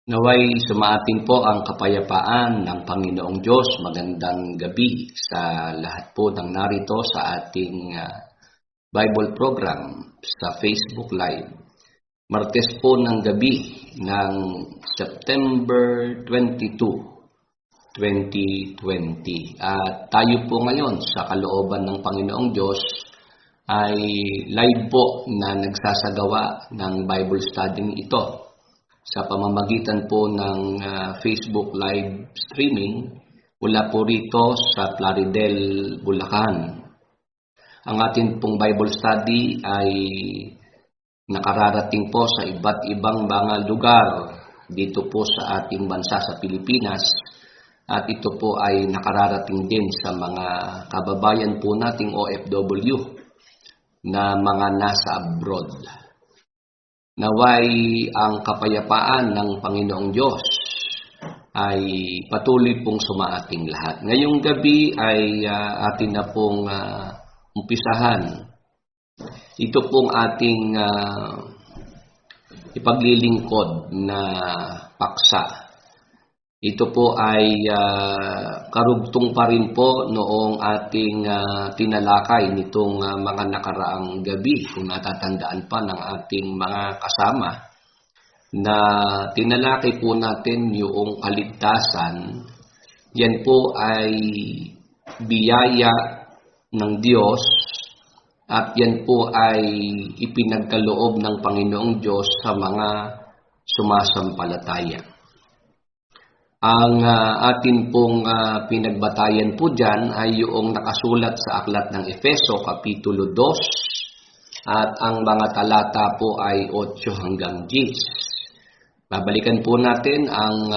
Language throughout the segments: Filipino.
Naway sumaating po ang kapayapaan ng Panginoong Diyos. Magandang gabi sa lahat po ng narito sa ating Bible program sa Facebook Live. Martes po ng gabi ng September 22, 2020. At tayo po ngayon sa kalooban ng Panginoong Diyos ay live po na nagsasagawa ng Bible study ito sa pamamagitan po ng Facebook live streaming mula po rito sa Plaridel, Bulacan. Ang ating pong Bible study ay nakararating po sa iba't ibang mga lugar dito po sa ating bansa sa Pilipinas, at ito po ay nakararating din sa mga kababayan po nating OFW na mga nasa abroad. Naway ang kapayapaan ng Panginoong Diyos ay patuloy pong sumaating lahat. Ngayong gabi ay atin na pong umpisahan. Ito pong ating ipaglilingkod na paksa. Ito po ay karugtong pa rin po noong ating tinalakay nitong mga nakaraang gabi, kung natatandaan pa ng ating mga kasama, na tinalakay po natin yung kaligtasan. Yan po ay biyaya ng Diyos at yan po ay ipinagkaloob ng Panginoong Diyos sa mga sumasampalataya. Ang atin pong pinagbatayan po dyan ay yung nakasulat sa aklat ng Efeso, Kapitulo 2, at ang mga talata po ay 8 hanggang 10. Babalikan po natin ang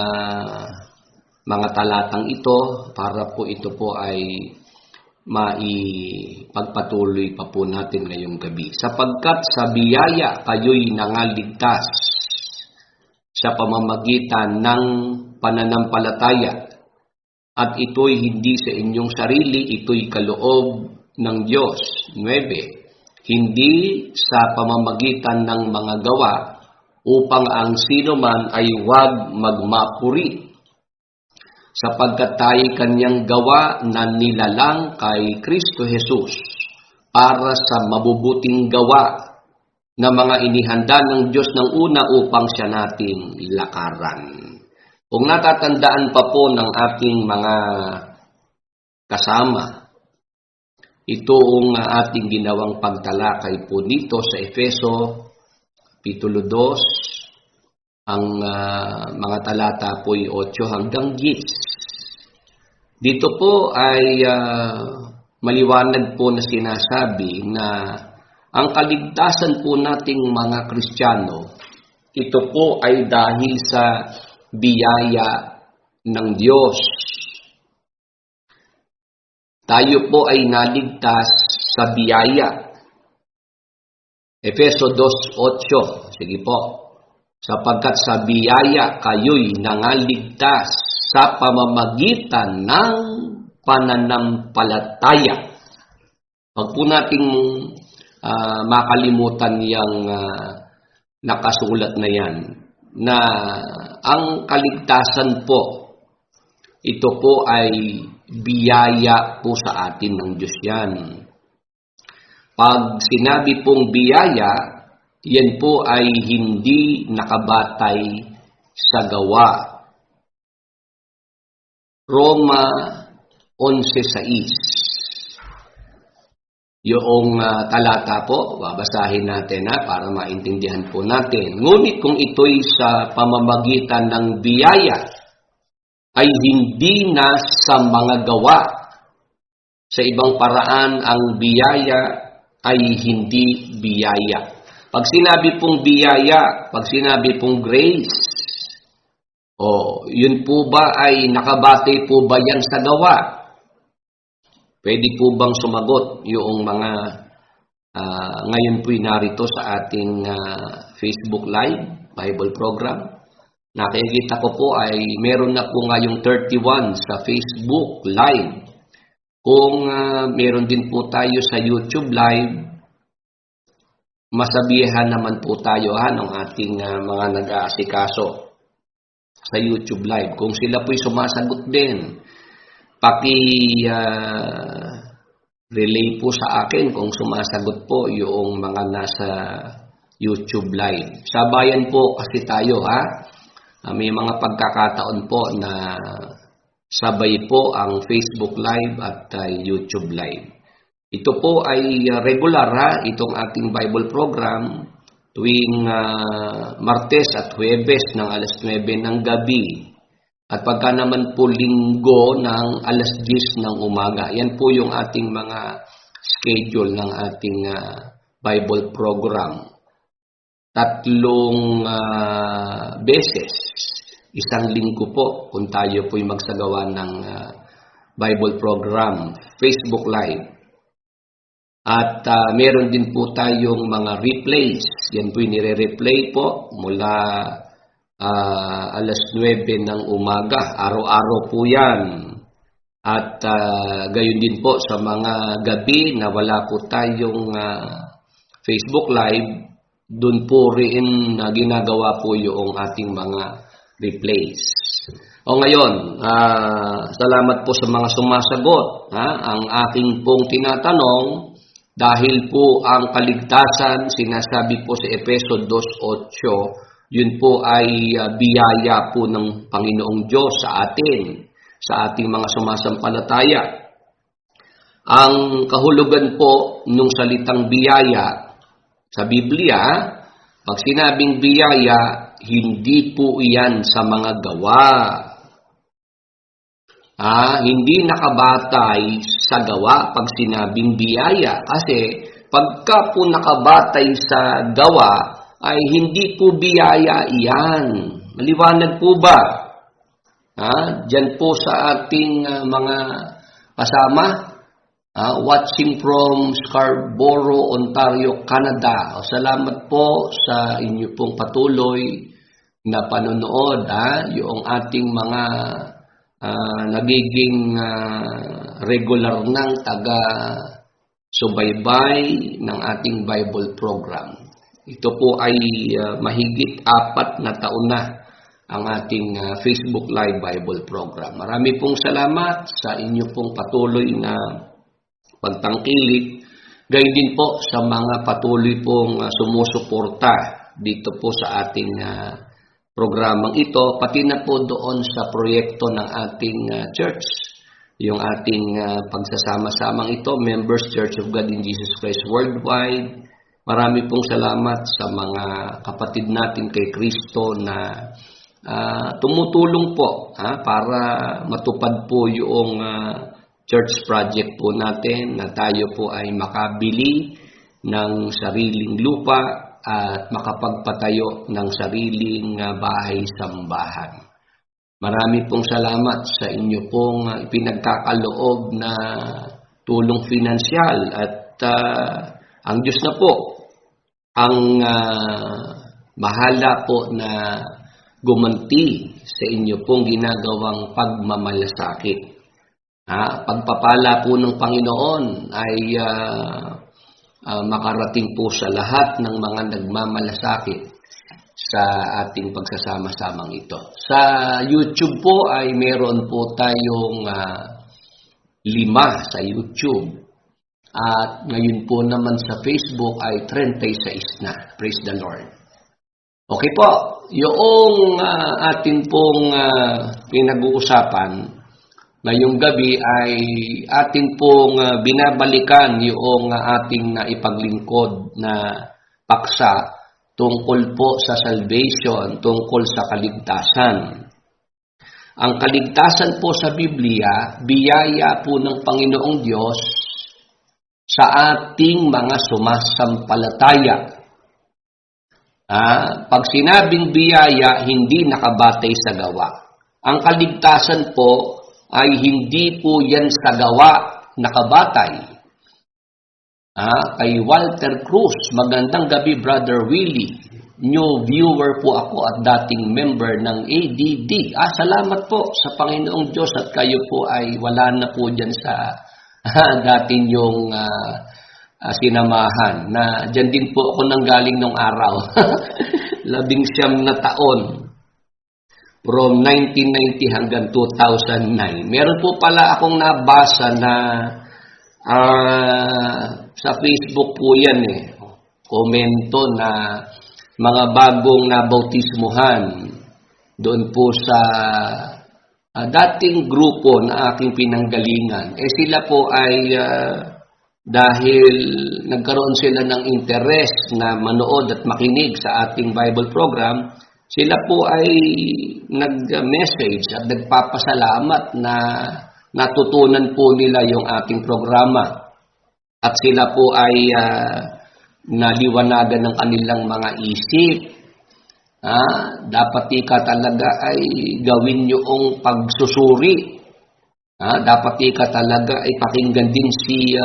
mga talatang ito para po ito po ay maipagpatuloy pa po natin ngayong gabi. Sapagkat sa biyaya kayo'y nangaligtas sa pamamagitan ng pananampalataya, at ito'y hindi sa inyong sarili, ito'y kaloob ng Diyos. 9. Hindi sa pamamagitan ng mga gawa, upang ang sino man ay huwag magmapuri, sapagkat tayo'y kanyang gawa na nilalang kay Kristo Jesus para sa mabubuting gawa na mga inihanda ng Diyos ng una upang siya nating lakaran. Kung natatandaan pa po ng ating mga kasama, itoong ating ginawang pagtalakay po dito sa Efeso, Kapitulo 2, ang mga talata po ay 8 hanggang 10. Dito po ay maliwanag po na sinasabi na ang kaligtasan po nating mga Kristiyano, ito po ay dahil sa biyaya ng Diyos. Tayo po ay naligtas sa biyaya. Efeso 2:8. Sige po. Sapagkat sa biyaya kayo'y nangaligtas sa pamamagitan ng pananampalataya. Huwag po nating makalimutan yung nakasulat na yan, na ang kaligtasan po, ito po ay biyaya po sa atin ng Diyos yan. Pag sinabi pong biyaya, yan po ay hindi nakabatay sa gawa. Roma 11:6. Yung talata po, babasahin natin para maintindihan po natin. Ngunit kung ito'y sa pamamagitan ng biyaya, ay hindi na sa mga gawa. Sa ibang paraan, ang biyaya ay hindi biyaya. Pag sinabi pong biyaya, pag sinabi pong grace, yun po ba ay nakabatay po ba yan sa gawa? Pwede po bang sumagot yung mga ngayon po'y narito sa ating Facebook Live Bible program? Nakikita ko po ay meron na po ngayong 31 sa Facebook Live. Kung meron din po tayo sa YouTube Live, masabihan naman po tayo ng ating mga nag-aasikaso. sa YouTube Live. Kung sila po'y sumasagot din, relay po sa akin kung sumasagot po yung mga nasa YouTube Live. Sabayan po kasi tayo, ha? May mga pagkakataon po na sabay po ang Facebook Live at YouTube Live. Ito po ay regular, ha? Itong ating Bible program tuwing Martes at Huwebes ng alas 9 ng gabi. At pagka naman po Linggo ng alas 10 ng umaga. Yan po yung ating mga schedule ng ating Bible program. 3 beses, isang linggo po kung tayo po'y magsagawa ng Bible program, Facebook Live. At meron din po tayong mga replays. Yan po'y nire-replay po mula alas 9 ng umaga. Araw-araw po yan. At gayon din po sa mga gabi na wala po tayong Facebook Live, doon po rin ginagawa po yung ating mga replays. O ngayon, salamat po sa mga sumasagot. Ang aking pong tinatanong, dahil po ang kaligtasan, sinasabi po sa Efeso 2:8, yun po ay biyaya po ng Panginoong Diyos sa atin, sa ating mga sumasampalataya. Ang kahulugan po nung salitang biyaya sa Biblia, pag sinabing biyaya, hindi po iyan sa mga gawa. Hindi nakabatay sa gawa pag sinabing biyaya. Kasi pagka po nakabatay sa gawa, ay hindi po biyaya iyan. Maliwanag po ba? Diyan po sa ating mga kasama, watching from Scarborough, Ontario, Canada. Salamat po sa inyo pong patuloy na panonood. Yung ating mga nagiging regular ng taga-subaybay ng ating Bible program. Ito po ay mahigit 4 na taon na ang ating Facebook Live Bible program. Marami pong salamat sa inyo pong patuloy na pagtangkilik. Gayon din po sa mga patuloy pong sumusuporta dito po sa ating programang ito, pati na po doon sa proyekto ng ating church. Yung ating pagsasama-samang ito, Members Church of God in Jesus Christ Worldwide. Marami pong salamat sa mga kapatid natin kay Kristo na tumutulong po para matupad po yung church project po natin na tayo po ay makabili ng sariling lupa at makapagpatayo ng sariling bahay-sambahan. Marami pong salamat sa inyo pong ipinagkakaloob na tulong finansyal at ang Diyos na po ang bahala po na gumanti sa inyo pong ginagawang pagmamalasakit. Pagpapala po ng Panginoon ay makarating po sa lahat ng mga nagmamalasakit sa ating pagsasama-samang ito. Sa YouTube po ay meron po tayong 5 sa YouTube. At ngayon po naman sa Facebook ay 36 na. Praise the Lord. Okay po, yung atin pong pinag-uusapan ngayong gabi ay atin pong binabalikan yung ating ipaglingkod na paksa tungkol po sa salvation, tungkol sa kaligtasan. Ang kaligtasan po sa Biblia, biyaya po ng Panginoong Diyos sa ating mga sumasampalataya. Pag sinabing biyaya, hindi nakabatay sa gawa. Ang kaligtasan po ay hindi po yan sa gawa nakabatay. Kay Walter Cruz, magandang gabi Brother Willie. New viewer po ako at dating member ng ADD. Salamat po sa Panginoong Diyos at kayo po ay wala na po dyan sa dating yung sinamahan. Na dyan din po ako nanggaling nung araw. 19 na taon. from 1990 hanggang 2009. Meron po pala akong nabasa na sa Facebook po yan komento na mga bagong nabautismuhan doon po sa dating grupo na aking pinanggalingan. Sila po ay dahil nagkaroon sila ng interest na manood at makinig sa ating Bible program, sila po ay nag-message at nagpapasalamat na natutunan po nila yung ating programa. At sila po ay naliwanagan ng kanilang mga isip. Dapat talaga ay gawin yung pagsusuri. Dapat talaga ay pakinggan din si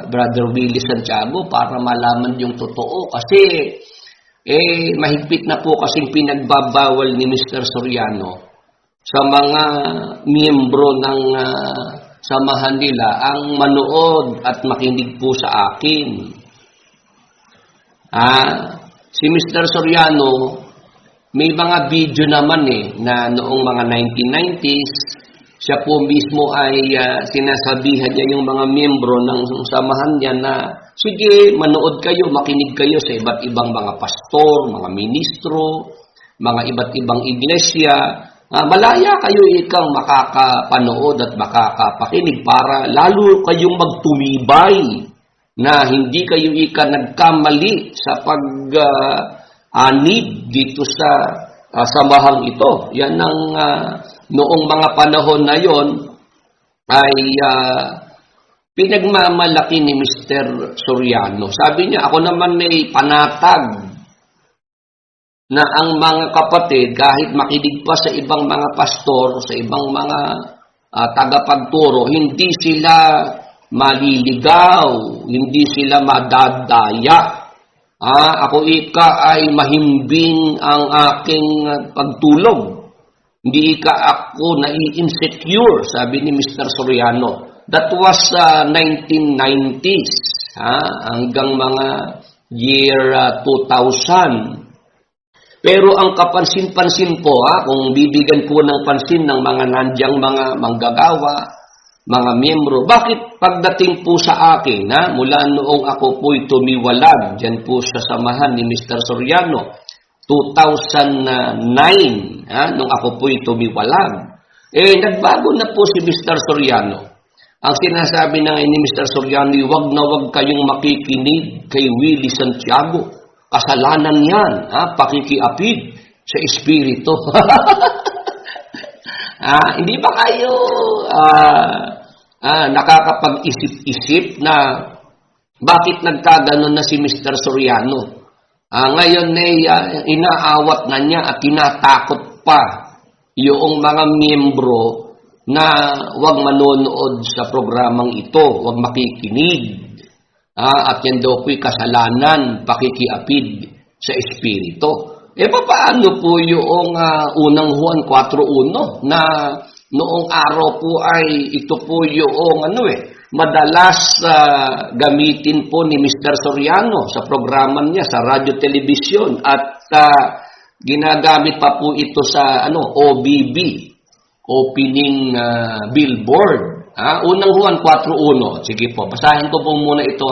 Brother Willie Santiago para malaman yung totoo. Kasi mahigpit na po kasing pinagbabawal ni Mr. Soriano sa mga miyembro ng samahan nila ang manood at makinig po sa akin. Si Mr. Soriano, may mga video naman na noong mga 1990s, siya po mismo ay sinasabihan niya yung mga miyembro ng samahan niya na, sige, manood kayo, makinig kayo sa iba't ibang mga pastor, mga ministro, mga iba't ibang iglesia. Malaya kayo ikang makakapanood at makakapakinig para lalo kayong magtumibay na hindi kayo nagkamali sa pag-anib dito sa samahang ito. Yan ang noong mga panahon na yon ay pinagmamalaki ni Mr. Soriano. Sabi niya, ako naman may panatag na ang mga kapatid, kahit makinig pa sa ibang mga pastor, sa ibang mga tagapagturo, hindi sila maliligaw, hindi sila madadaya. Ako ay mahimbing ang aking pagtulog. Hindi ako nai-insecure, sabi ni Mr. Soriano. That was 1990s, hanggang mga year 2000. Pero ang kapansin-pansin po, kung bibigyan po ng pansin ng mga nandyang mga manggagawa, mga miyembro, bakit pagdating po sa akin, mula noong ako po'y tumiwalag, dyan po sa samahan ni Mr. Soriano, 2009, nung ako po'y tumiwalag, nagbago na po si Mr. Soriano. Ang sinasabi na ni Mr. Soriano, wag na wag kayong makikinig kay Willie Santiago. Kasalanan yan, pakikiapid sa espiritu. Hindi ba kayo nakakapag-isip-isip na bakit nagkaganon na si Mr. Soriano? Ngayon inaawat na niya at tinatakot pa yung mga miyembro na wag manonood sa programang ito, wag makikinig. At yan daw po'y kasalanan, pakikiapid sa espiritu. Paano po yung unang Juan 4:1 na noong araw po ay ito po yung madalas gamitin po ni Mr. Soriano sa programa niya sa radyo telebisyon at ginagamit pa po ito sa OBB, opening billboard. Unang Juan 4:1. Sige po, basahin ko po muna ito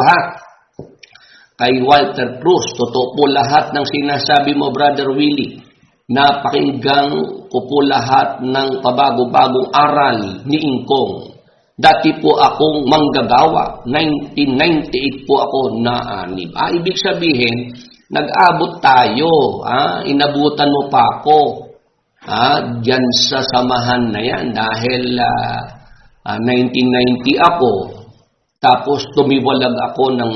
Kay Walter Cruz, totoo po lahat ng sinasabi mo, Brother Willie. Napakinggan ko po lahat ng pabago-bagong aral ni Ingkong. Dati po akong manggagawa. 1998 po ako naanib. Ibig sabihin, nag-abot tayo. Inabutan mo pa ako. Diyan sa samahan na yan dahil 1990 ako, tapos tumiwalag ako ng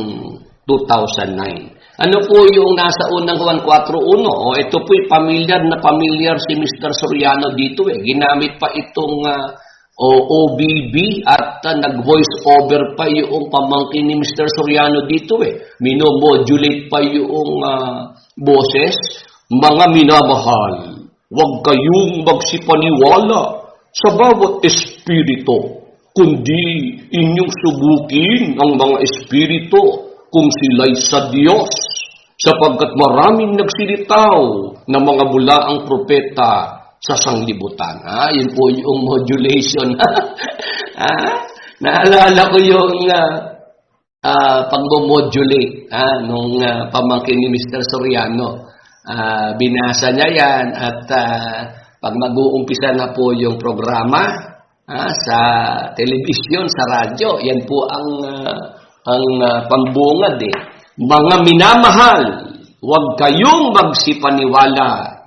2009. Ano po yung nasa unang Juan 4:1? Ito po'y pamilyar si Mr. Soriano dito. Ginamit pa itong OBB at nag-voice over pa yung pamangkin ni Mr. Soriano dito. Minomodulate pa yung boses. Mga minamahal, huwag kayong magsipaniwala sa bawat espiritu, kundi inyong subukin ang mga espiritu kung sila'y sa Diyos, sapagkat maraming nagsilitaw na mga bulaang propeta sa sanglibutan. Yun po yung modulation. Naalala ko yung pag-modulate nung pamangkin ni Mr. Soriano. Binasa niya yan at pag mag-uumpisa na po yung programa sa telebisyon, sa radyo, yan po ang pambungad eh. Mga minamahal, huwag kayong magsipaniwala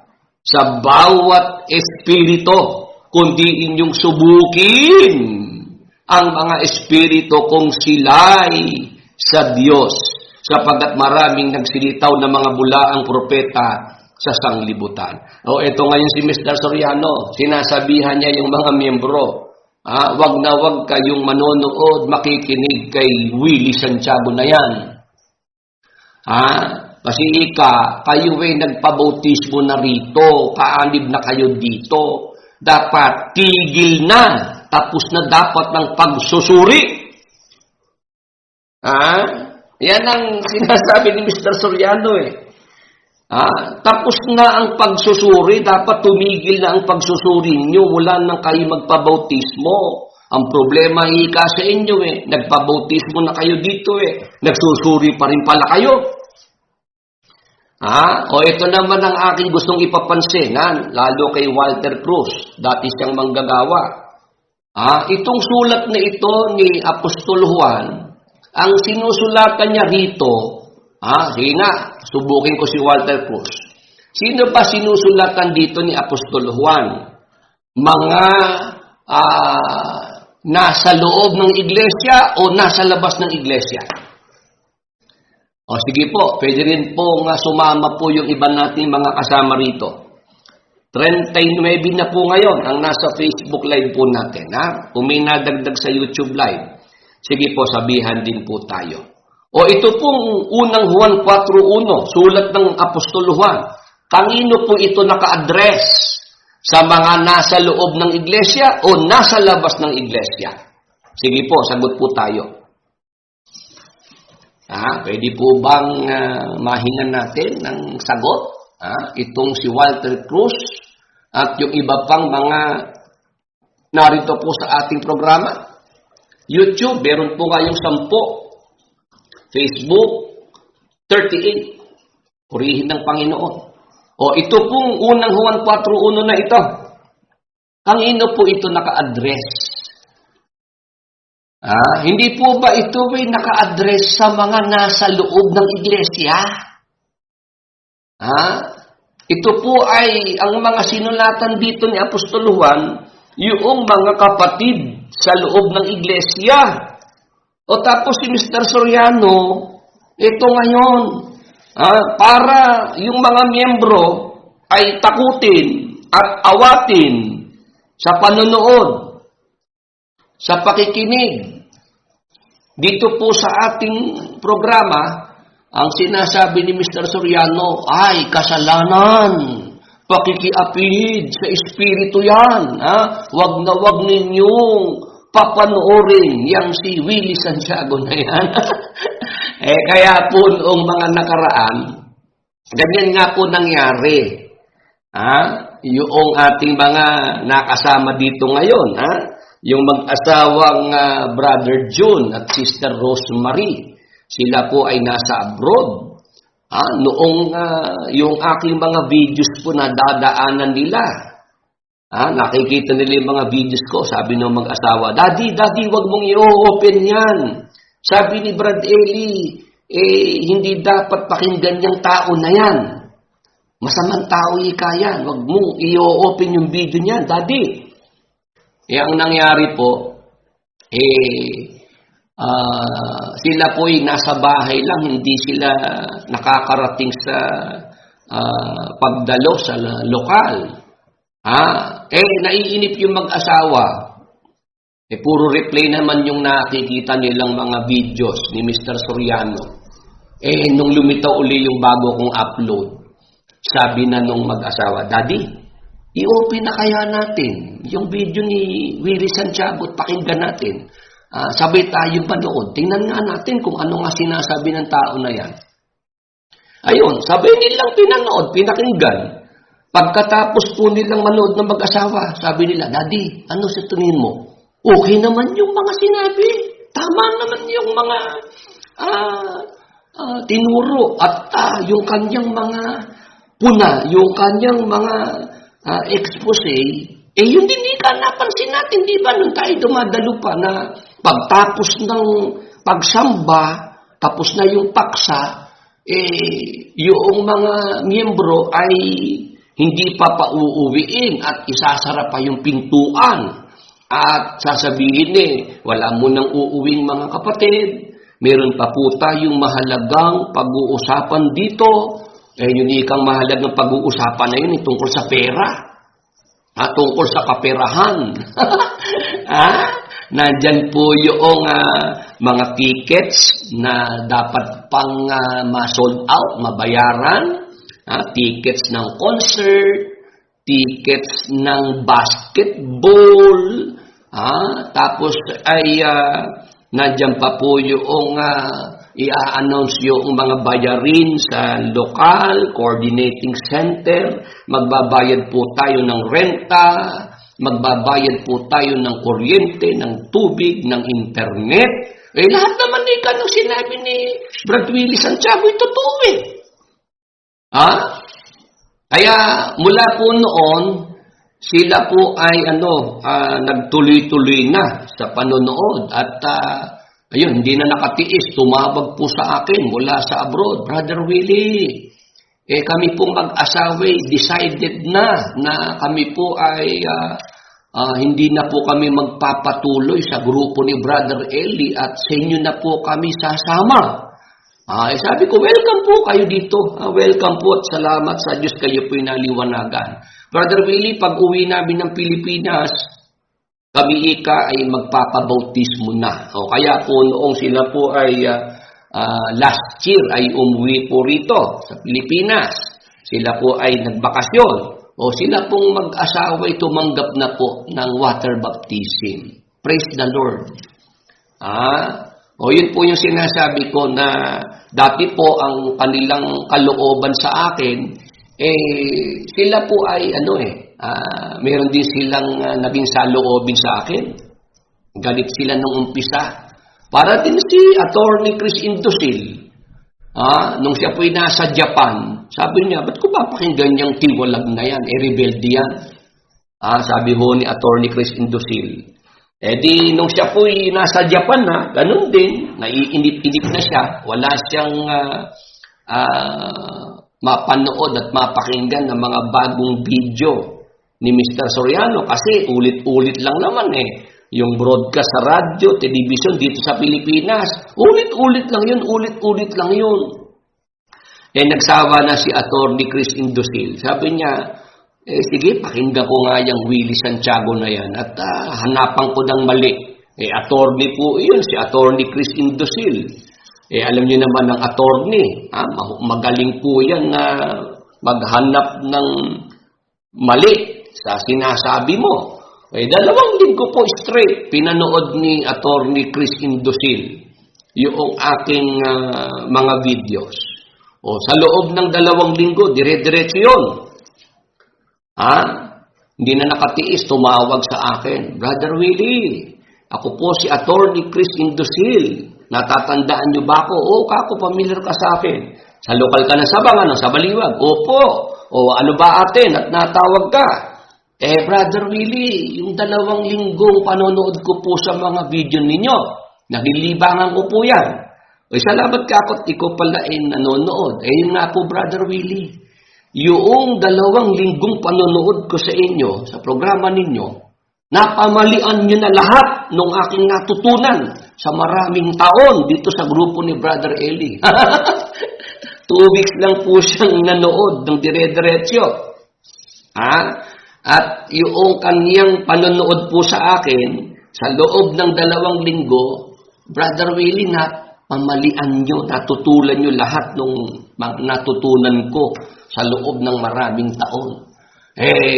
sa bawat espiritu, kundi inyong subukin ang mga espiritu kung sila'y sa Diyos, sapagkat maraming nagsilitaw na mga bulaang propeta sa sanglibutan. Ito ngayon si Mr. Soriano, sinasabihan niya yung mga miyembro, wag na wag kayong manonood, makikinig kay Willie Santiago na yan. Kasi kayo ay nagpabautismo na rito, kaanib na kayo dito. Dapat tigil na, tapos na dapat ng pagsusuri. Yan ang sinasabi ni Mr. Soriano eh. Tapos na ang pagsusuri, dapat tumigil na ang pagsusuri nyo, wala nang kayo magpabautismo. Ang problema ika sa inyo eh, nagpabautismo na kayo dito eh, nagsusuri pa rin pala kayo. Ito naman ang aking gustong ipapansinan, lalo kay Walter Cruz, dati siyang manggagawa. Itong sulat na ito ni Apostol Juan, ang sinusulatan niya rito, sige nga, subukin ko si Walter Cruz. Sino ba sinusulatan dito ni Apostol Juan? Mga nasa loob ng iglesia o nasa labas ng iglesia? Sige po, pwede rin po nga sumama po yung iba nating mga kasama rito. 39 na po ngayon ang nasa Facebook Live po natin. Kung may nadagdag sa YouTube Live, sige po, sabihan din po tayo. Ito pong unang Juan 4:1, sulat ng Apostol Juan. Kanino po ito naka-address? Sa mga nasa loob ng iglesia o nasa labas ng iglesia? Sige po, sagot po tayo. Pwede po bang mahingan natin ng sagot? Itong si Walter Cruz at yung iba pang mga narito po sa ating programa. YouTube, meron po kayong 10. Facebook, 38. Purihin ng Panginoon. Ito pong unang Juan 4:1 na ito. Kanino po ito naka-address? Hindi po ba ito ay naka-address sa mga nasa loob ng iglesia? Ito po ay ang mga sinulatan dito ni Apostol Juan, yung mga kapatid sa loob ng iglesia. Tapos si Mr. Soriano, ito ngayon, para yung mga miyembro ay takutin at awatin sa panonood, sa pakikinig. Dito po sa ating programa, ang sinasabi ni Mr. Soriano ay kasalanan, pakikiapid sa espiritu yan. Wag na wag ninyong papanoorin yang si Willie Santiago na yan. Kaya po noong mga nakaraan, ganyan nga po nangyari. Yung ating mga nakasama dito ngayon, yung mag-asawang Brother June at Sister Rosemary, sila po ay nasa abroad. Noong yung aking mga videos po na dadaanan nila, nakikita nila yung mga videos ko, sabi ng mag-asawa, Daddy, wag mong i-open yan. Sabi ni Brad Eli, hindi dapat pakinggan yung tao na yan. Masamang tao ika yan. Wag mong i-open yung video niyan, Daddy. Ang nangyari po, sila po ay nasa bahay lang, hindi sila nakakarating sa pagdalo sa lokal. Naiinip yung mag-asawa. Puro replay naman yung nakikita nilang mga videos ni Mr. Soriano. Nung lumitaw uli yung bago kong upload, sabi na nung mag-asawa, Daddy, i-open na kaya natin yung video ni Willie Santiago at pakinggan natin. Sabay tayo panood. Tingnan nga natin kung ano nga sinasabi ng tao na yan. Ayun, sabay nilang pinanood, pinakinggan. Pagkatapos po nilang manood ng mag-asawa, sabi nila, Daddy, ano sa tingin mo? Okay naman yung mga sinabi. Tama naman yung mga tinuro at yung kanyang mga puna, yung kanyang mga expose. Yun din ka napansin natin, di ba? Nung tayo dumadalo pa na pagtapos ng pagsamba, tapos na yung paksa, yung mga miyembro ay hindi pa pauuwiin at isasara pa yung pintuan. At sasabihin wala mo nang uuwing mga kapatid. Meron pa po tayong mahalagang pag-uusapan dito. Yun ikang mahalagang pag-uusapan na yun tungkol sa pera. Tungkol sa kaperahan. Nandyan po yung mga tickets na dapat pang ma-sold out, mabayaran. Tickets ng concert, tickets ng basketball, tapos ay nandiyan pa po yung i-announce yung mga bayarin sa lokal, coordinating center, magbabayad po tayo ng renta, magbabayad po tayo ng kuryente, ng tubig, ng internet. Lahat naman nung sinabi ni Brad Willie Santiago, ito totoo Kaya mula po noon, sila po ay nagtuloy-tuloy na sa panonood at hindi na nakatiis, tumawag po sa akin mula sa abroad, Brother Willie, kami pong mag-asawa decided na kami po ay hindi na po kami magpapatuloy sa grupo ni Brother Eli at sa inyo na po kami sasama. Sabi ko, welcome po kayo dito. Welcome po at salamat sa Diyos kayo po inaliwanagan. Brother Willie, pag uwi namin ng Pilipinas, kami ay magpapabautismo na. Kaya po noong sila po ay last year ay umuwi po rito sa Pilipinas. Sila po ay nagbakasyon. Sila pong mag-asawa ay tumanggap na po ng water baptism. Praise the Lord. Yun po yung sinasabi ko na dati po ang kanilang kalooban sa akin, sila po ay meron din silang naging saloobin sa akin. Galit sila nung umpisa. Para din si Attorney Chris Indosil, nung siya po ay nasa Japan, sabi niya, ba't ko papakinggan yung tiwalag na yan? Rebelde yan. Sabi ho ni Attorney Chris Indosil. Di nung siya po ay nasa Japan ganun din, naiinip-inip na siya, wala siyang mapanood at mapakinggan ng mga bagong video ni Mr. Soriano kasi ulit-ulit lang naman yung broadcast sa radyo, television dito sa Pilipinas, ulit-ulit lang yun. Nagsawa na si Attorney Chris Indosil. Sabi niya, sige, pakinggan ko nga yung Willie Santiago na yan at hanapan ko ng mali. Attorney po yun, si Attorney Chris Indosil. Alam niyo naman ang attorney, magaling po yan na maghanap ng mali sa sinasabi mo. 2 linggo po straight, pinanood ni Attorney Chris Indosil yung aking mga videos. Sa loob ng 2 linggo, dire-diretso yun. Hindi na nakatiis, tumawag sa akin, Brother Willie, ako po si Attorney Chris Indosil. Natatandaan niyo ba ako? Kako, familiar ka sa akin. Sa lokal ka na Sabang, sa Baliwag? Opo. Ano ba atin? At natawag ka. Brother Willie, yung 2 linggong panonood ko po sa mga video ninyo, nalilibangan ko po yan. Salamat ka ako at ikaw pala nanonood. Yun nga po, Brother Willie. Yung 2 linggong panonood ko sa inyo, sa programa ninyo, napamalian nyo na lahat ng aking natutunan sa maraming taon dito sa grupo ni Brother Eli. 2 weeks lang po siyang nanood ng dire-diretso. At yung kaniyang panonood po sa akin, sa loob ng 2 linggo, Brother Willie, napamalian nyo, natutulan nyo lahat ng natutunan ko sa loob ng maraming taon.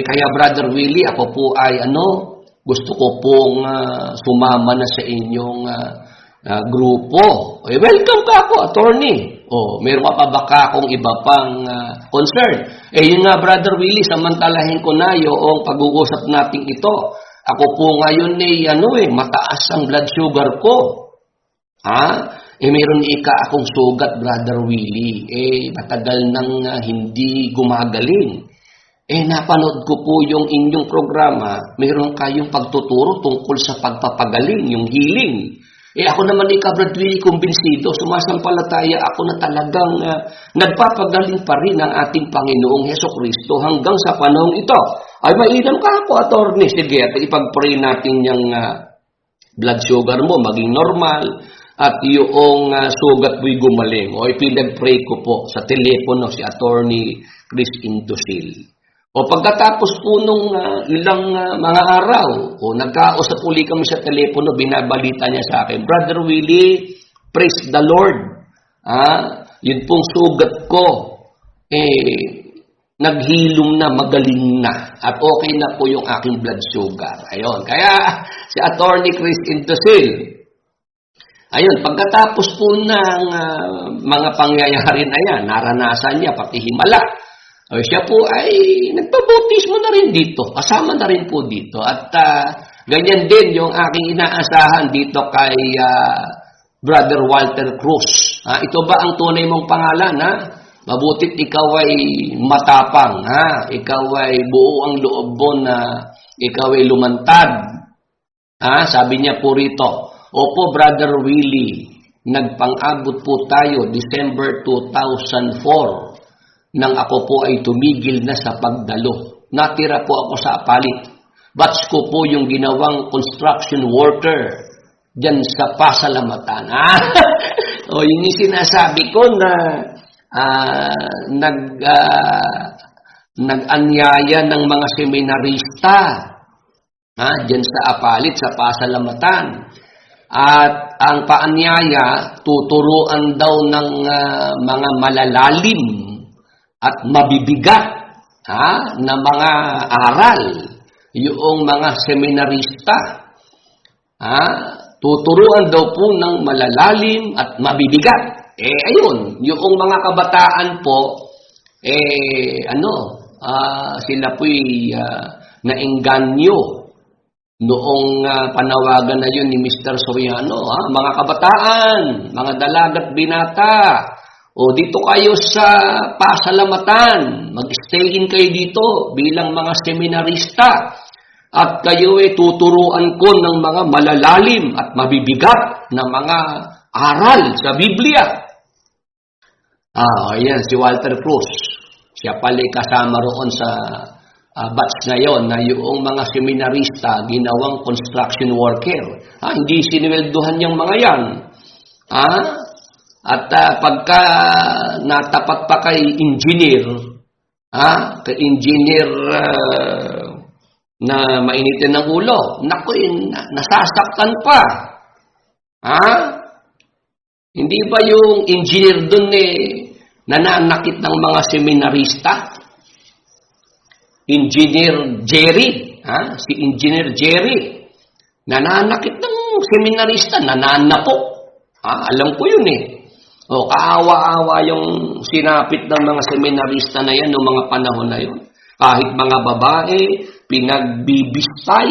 Kaya Brother Willie, ako po ay gusto ko pong sumama na sa inyong grupo. Welcome ka ako, attorney. O, meron ka pa baka kung iba pang concern? Yun nga, Brother Willie, samantalahin ko na yung pag-uusap natin ito. Ako po ngayon mataas ang blood sugar ko. Meron akong sugat, Brother Willie. Matagal nang hindi gumagaling. Napanood ko po yung inyong programa. Meron kayong pagtuturo tungkol sa pagpapagaling, yung healing. Ako naman Brother Willie, kumbinsido, sumasampalataya ako na talagang nagpapagaling pa rin ang ating Panginoong Hesukristo hanggang sa panahong ito. Ay, mainam ka ako, attorney. Sige, at ipag-pray natin yung blood sugar mo maging normal at yung sugat mo'y gumaling. O ipinag-pray ko po sa telepono si attorney Chris Indosil. O pagkatapos po nung ilang mga araw, nagkausap uli kami sa telepono, binabalita niya sa akin, Brother Willie, praise the Lord. Yun pong sugat ko, naghilom na, magaling na, at okay na po yung aking blood sugar. Ayun, kaya si Attorney Chris Indosil, ayun, pagkatapos po ng mga pangyayari na yan, naranasan niya, pati himala, siya po ay nagpabautismo na rin dito. Kasama na rin po dito. At ganyan din yung aking inaasahan dito kay Brother Walter Cruz. Ito ba ang tunay mong pangalan? Mabutit ikaw ay matapang. Ikaw ay buo ang loob mo na ikaw ay lumantad. Sabi niya po rito, opo Brother Willie, nagpang-abot po tayo December 2004. Nang ako po ay tumigil na sa pagdalo. Natira po ako sa Apalit. Batch ko po yung ginawang construction worker dyan sa Pasalamatan. Yun yung sinasabi ko na nag-anyaya ng mga seminarista dyan sa Apalit, sa Pasalamatan. At ang paanyaya, tuturuan daw ng mga malalalim at mabibigat na mga aral, yung mga seminarista. Tuturuan daw po ng malalalim at mabibigat. Ayun, yung mga kabataan po, sila po'y naengganyo noong panawagan na yun ni Mr. Soriano. Mga kabataan, mga dalaga't binata, dito kayo sa Pasalamatan, mag-stay in kayo dito bilang mga seminarista at kayo tuturuan ko ng mga malalalim at mabibigat na mga aral sa Biblia. Ayan, si Walter Cruz. Siya pala kasama roon sa batch na yon na yung mga seminarista ginawang construction worker. Hindi sinweldohan yung mga yan. At pagka natapat pa kay engineer, kay engineer na mainitin ng ulo, nasasaktan pa. Hindi ba yung engineer dun nananakit ng mga seminarista? Engineer Jerry, si Engineer Jerry, nananakit ng seminarista, nananapok. Alam ko yun kaawa-awa yung sinapit ng mga seminarista na yan noong mga panahon na yun. Kahit mga babae, pinagbibistay,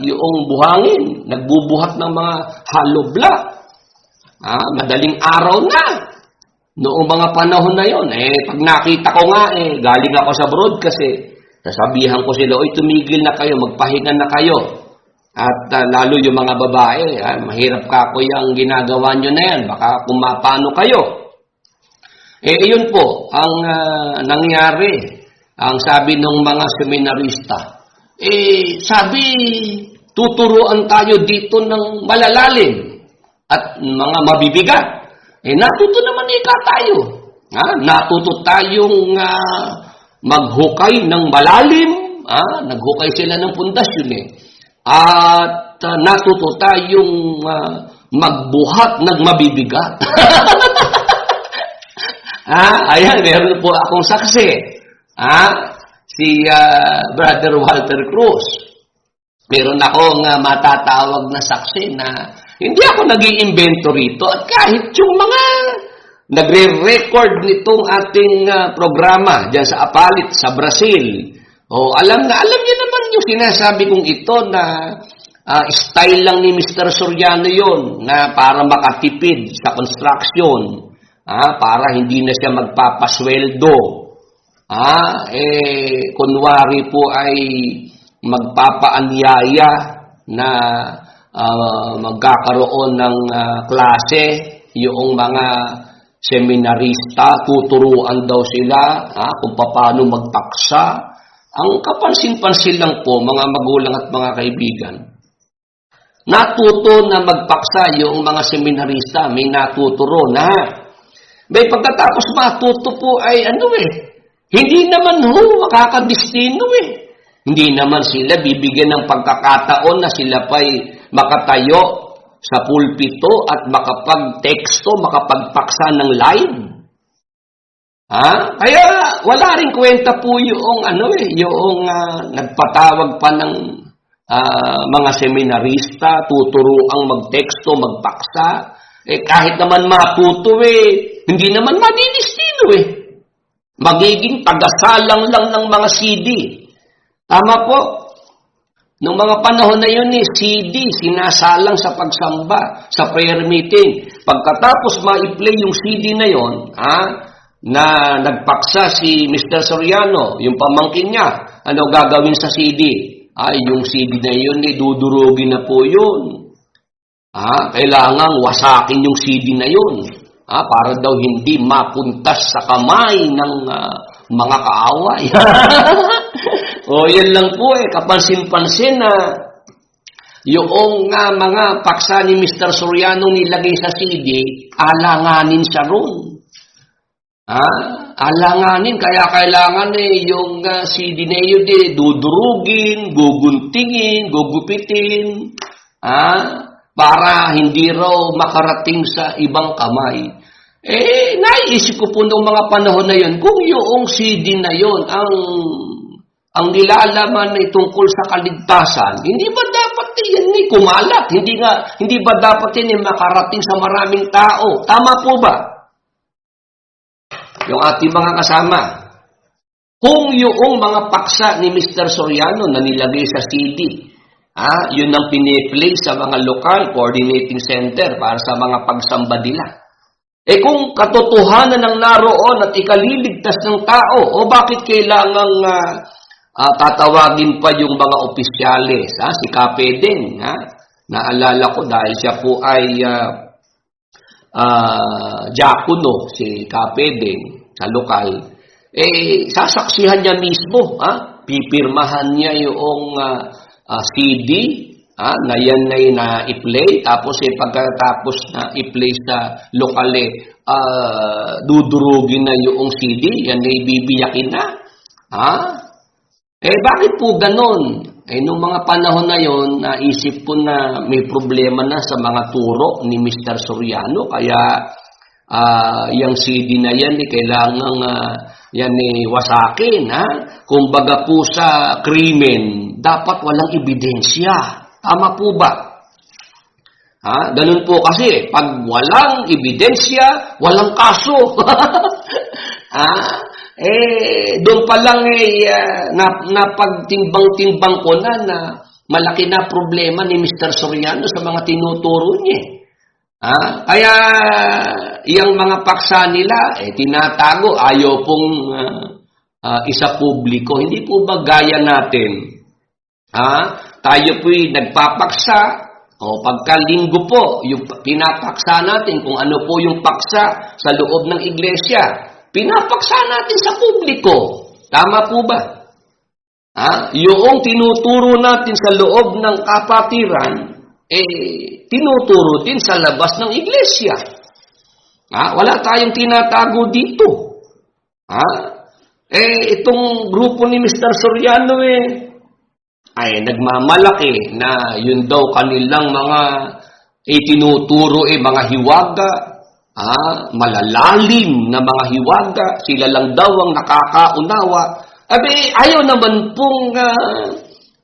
yung buhangin, nagbubuhat ng mga halobla. Madaling araw na. Noong mga panahon na yun, pag nakita ko nga, galing ako sa broadcast, sasabihan ko sila, tumigil na kayo, magpahinga na kayo. At lalo yung mga babae, mahirap ka ko yung ginagawa nyo na yan, baka kung mapano kayo. Iyon po, ang nangyari, ang sabi ng mga seminarista, sabi, tuturuan tayo dito ng malalalim at mga mabibigat. Natuto naman tayo. Natuto tayong maghukay ng malalim. Naghukay sila ng pundasyon At natuto tayong magbuhat ng mabibigat. Ayan, meron po akong saksi. Si Brother Walter Cruz. Meron akong matatawag na saksi na hindi ako nag-iimbento rito. At kahit yung mga nagre-record nitong ating programa dyan sa Apalit, sa Brazil. O, alam niyo naman yung sinasabi kong ito na style lang ni Mr. Soriano yon na para makatipid sa construction. Para hindi na siya magpapasweldo. Kunwari po ay magpapaanyaya na magkakaroon ng klase yung mga seminarista, tuturuan daw sila kung paano magpaksa. Ang kapansin-pansin lang po, mga magulang at mga kaibigan, natuto na magpaksa yung mga seminarista, may natuturo na. May pagkatapos matuto po ay hindi naman makakadistino Hindi naman sila bibigyan ng pagkakataon na sila pa'y makatayo sa pulpito at makapag-teksto, makapagpaksa ng live. Kaya wala rin kwenta po yung yung nagpatawag pa ng mga seminarista, tuturuang magteksto, magpaksa. Kahit naman matuto hindi naman madidistino Magiging tagasalang lang ng mga CD. Tama po. Noong mga panahon na yun CD, sinasalang sa pagsamba, sa prayer meeting. Pagkatapos ma-play yung CD na yun, na nagpaksa si Mr. Soriano, yung pamangkin niya, ano gagawin sa CD? Yung CD na yun, dudurugin na po yun. Kailangang wasakin yung CD na yun. Para daw hindi mapuntas sa kamay ng mga kaaway. Yan lang po kapansin-pansin na yung mga paksa ni Mr. Soriano nilagay sa CD, alanganin siya ron. Alanganin, kaya kailangan yung CD na yun dudurugin, guguntingin, gugupitin, para hindi raw makarating sa ibang kamay. Naisip ko po noong mga panahon na yun, kung yung CD na yun ang nilalaman na tungkol sa kaligtasan, hindi ba dapat yan kumalat? Hindi ba dapat yan makarating sa maraming tao? Tama po ba? Yung ating mga kasama. Kung yung mga paksa ni Mr. Soriano na nilagay sa CD, yun ang piniplay sa mga local coordinating center para sa mga pagsamba nila. Kung katotohanan ng naroon at ikaliligtas ng tao, bakit kailangang tatawagin pa yung mga opisyalis? Si Kapedeng, naalala ko dahil siya po ay diakono, si Kapedeng, sa lokal. Sasaksihan niya mismo, pipirmahan niya yung CD, na yan ay na-i-play, tapos pagkatapos na i-play sa lokal, dudurugin na yung CD, yan ay bibiyakin na. Bakit po ganon? Noong mga panahon na yon, naisip ko na may problema na sa mga turo ni Mr. Soriano, kaya yung CD na yan, kailangang yan wasakin. Kumbaga po sa krimen, dapat walang ebidensya. Tama po ba? Ganun po kasi, pag walang ebidensya, walang kaso. Doon pa lang napagtimbang-timbang ko na malaki na problema ni Mr. Soriano sa mga tinuturo niya. Kaya yung mga paksa nila, tinatago, ayaw pong isa publiko. Hindi po ba gaya natin? Tayo po'y nagpapaksa, pagkalinggo po, yung pinapaksa natin kung ano po yung paksa sa loob ng iglesia. Pinapaksa natin sa publiko. Tama po ba? Yung tinuturo natin sa loob ng kapatiran, tinuturo din sa labas ng iglesia. Wala tayong tinatago dito. Itong grupo ni Mr. Soriano ay nagmamalaki na yun daw kanilang mga tinuturo mga hiwaga, malalalim na mga hiwaga, sila lang daw ang nakakaunawa. Ayaw naman pong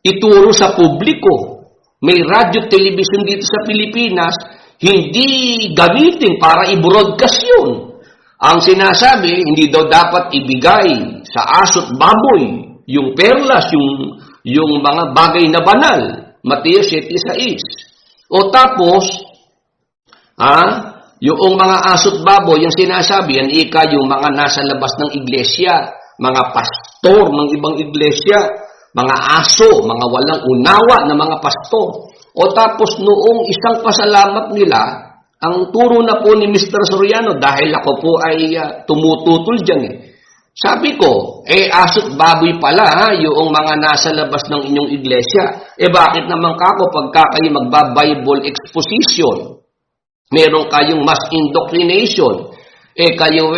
ituro sa publiko. May radyo, television dito sa Pilipinas, hindi gamitin para i-broadcast yun. Ang sinasabi, hindi daw dapat ibigay sa aso't baboy yung perlas, yung mga bagay na banal. Mateo 7:6. O tapos, yung mga aso't baboy, yung sinasabi, yan yung mga nasa labas ng iglesia, mga pastor ng ibang iglesia, mga aso, mga walang unawa na mga pastor. O tapos noong isang pasalamat nila, ang turo na po ni Mr. Soriano, dahil ako po ay tumututol dyan Sabi ko, aso't baboy pala yung mga nasa labas ng inyong iglesia. Bakit naman kako pagka kayo magba-Bible exposition, meron kayong mass indoctrination, kayo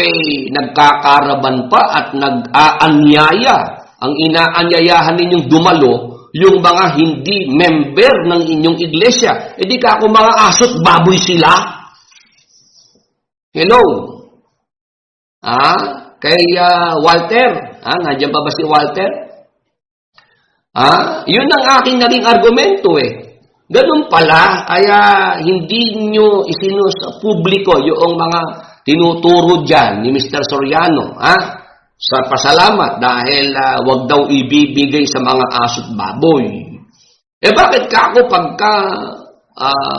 nagkakaraban pa at nag-aanyaya. Ang inaanyayahan ninyong dumalo, yung mga hindi member ng inyong iglesia. Di ka ako mga aso't baboy sila? Hello? Kay Walter? Nandiyan pa ba si Walter? Yun ang aking naging argumento Ganun pala, kaya hindi nyo sa publiko yung mga tinuturo dyan ni Mr. Soriano, sa pasalamat dahil wag daw ibibigay sa mga aso't baboy. Bakit ka ako pagka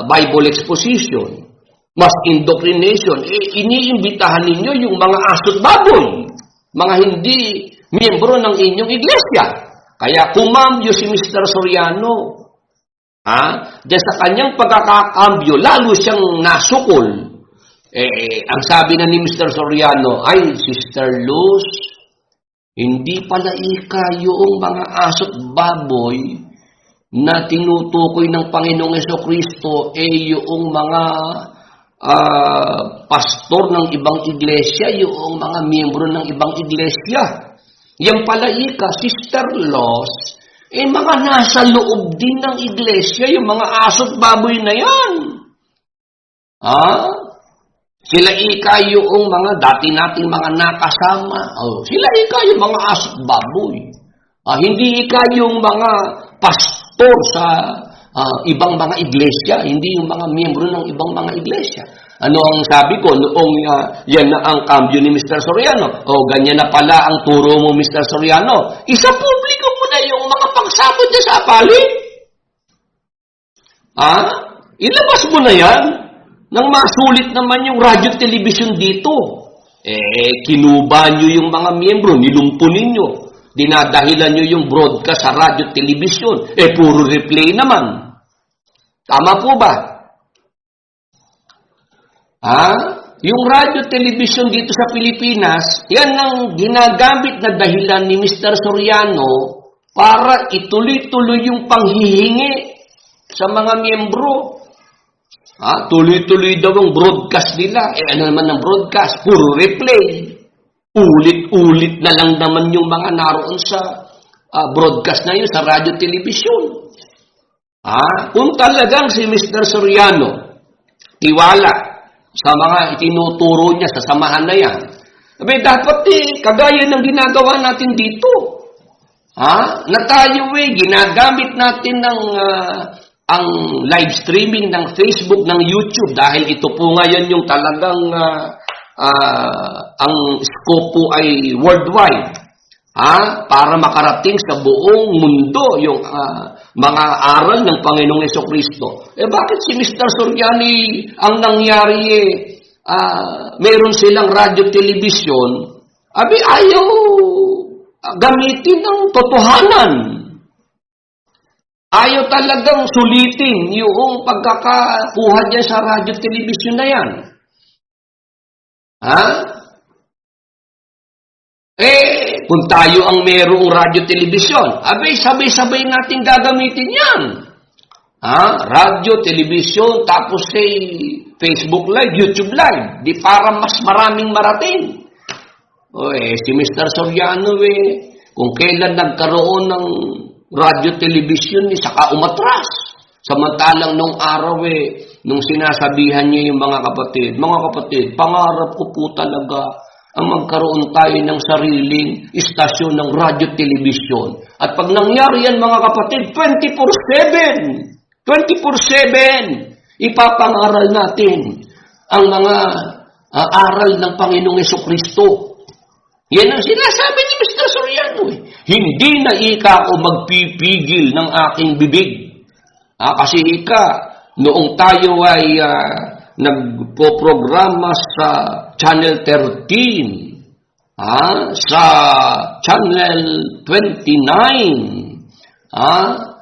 Bible exposition, mass indoctrination, iniimbitahan ninyo yung mga aso't baboy, mga hindi miyembro ng inyong iglesia. Kaya kumambyo si Mr. Soriano, dyan sa kanyang pagkakakambyo, lalo siyang nasukol. Ang sabi na ni Mr. Soriano, ay, Sister Luz, hindi pala yung mga aso't baboy na tinutukoy ng Panginoong Jesucristo, yung mga pastor ng ibang iglesia, yung mga miyembro ng ibang iglesia. Yan pala Sister Luz, mga nasa loob din ng iglesia, yung mga aso't baboy na yan. Sila yung mga dati nating mga nakasama. Sila yung mga aso't baboy. Hindi yung mga pastor sa ibang mga iglesia, hindi yung mga miyembro ng ibang mga iglesia. Ano ang sabi ko noong yan na ang kambyo ni Mr. Soriano? Ganyan na pala ang turo mo, Mr. Soriano. Isa publiko mo na yung mga pagsabot niya sa palig. Ilabas mo na yan. Nang masulit naman yung radyo television dito. Kinuba nyo yung mga miyembro, nilumpunin nyo. Dinadahilan nyo yung broadcast sa radyo television. Puro replay naman. Tama po ba? Yung radyo television dito sa Pilipinas, yan ang ginagamit na dahilan ni Mr. Soriano para ituloy-tuloy yung panghihingi sa mga miyembro. Tuloy-tuloy daw ang broadcast nila. Ano naman ang broadcast? Puro replay. Ulit-ulit na lang naman yung mga naroon sa broadcast na yun sa radyo television. Kung talagang si Mr. Soriano tiwala sa mga itinuturo niya sa samahan na yan, dapat kagaya ng ginagawa natin dito. Na tayo ginagamit natin ng ang live streaming ng Facebook, ng YouTube, dahil ito po ngayon yung talagang ang scope po ay worldwide. Para makarating sa buong mundo yung mga aral ng Panginoong Jesucristo. Bakit si Mr. Soriani ang nangyari meron silang radyo television, ayaw gamitin ng totohanan. Ayaw talagang sulitin yung pagkakakuha niya sa radyo television na yan. Kung tayo ang merong radyo television, sabay-sabay natin gagamitin yan. Radyo, television, tapos Facebook Live, YouTube Live, di para mas maraming marating. Si Mr. Soriano, kung kailan nagkaroon ng radyo, television, saka umatras. Samantalang nung araw, nung sinasabihan niya yung mga kapatid, pangarap ko po talaga ang magkaroon tayo ng sariling istasyon ng radyo, television. At pag nangyari yan, mga kapatid, 24/7, ipapangaral natin ang mga aral ng Panginoong Hesukristo. Yan ang sinasabi ni Mr. Soriano. Hindi na ika o magpipigil ng aking bibig. Kasi ika, noong tayo ay nagpo-programa sa Channel 13, sa Channel 29,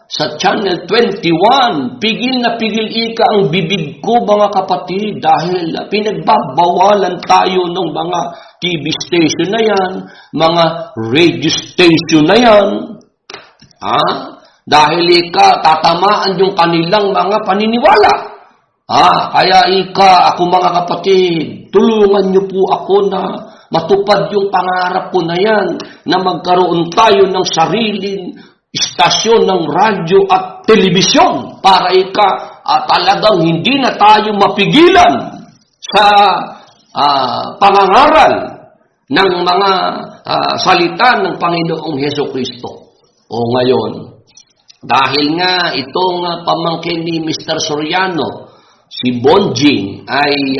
sa Channel 21, pigil na pigil ika ang bibig ko, mga kapatid, dahil pinagbabawalan tayo ng mga TV station na yan, mga radio station na yan, dahil ika tatamaan yung kanilang mga paniniwala. Kaya ika, ako mga kapatid, tulungan niyo po ako na matupad yung pangarap ko na yan, na magkaroon tayo ng sariling istasyon ng radyo at telebisyon para ika talagang hindi na tayo mapigilan sa pangangaral ng mga salita ng Panginoong Hesukristo. Ngayon, dahil nga itong pamangkin ni Mr. Soriano, si Bonjing ay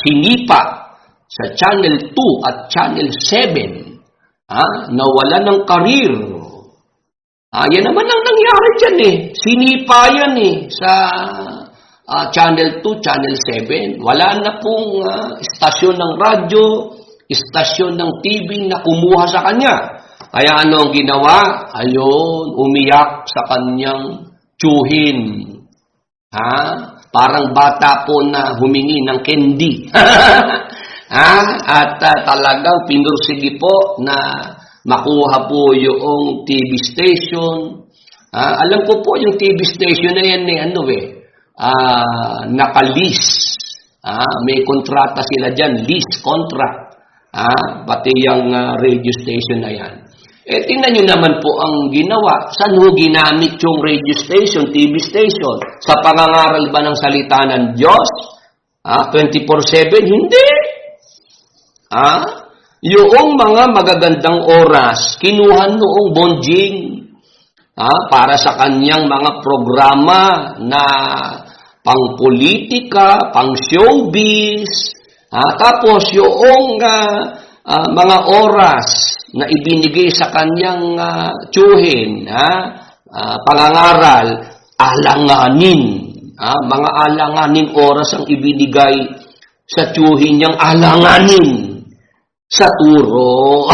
sinipa sa Channel 2 at Channel 7, nawala ng karir. Yan naman ang nangyari dyan Sinipa yan sa Channel 2, Channel 7. Wala na pong istasyon ng radyo, istasyon ng TV na kumuha sa kanya. Kaya ano ang ginawa? Ayun, umiyak sa kanyang tiyuhin. Parang bata po na humingi ng candy. At talagang pinursigi po na makuha po yung TV station. Alam ko po yung TV station na yan naka-lease. May kontrata sila dyan, lease contract. Pati yung radio station na yan. Tingnan nyo naman po ang ginawa. Saan ho ginamit yung radio station, TV station? Sa pangangaral ba ng salita ng Diyos? 24/7? Hindi. Yung mga magagandang oras, kinuha noong Bonjing para sa kanyang mga programa na pang-politika, pang-showbiz, tapos yung mga oras na ibinigay sa kanyang tiyuhin, pangangaral, alanganin. Mga alanganing oras ang ibinigay sa tiyuhin niyang alanganin sa turo.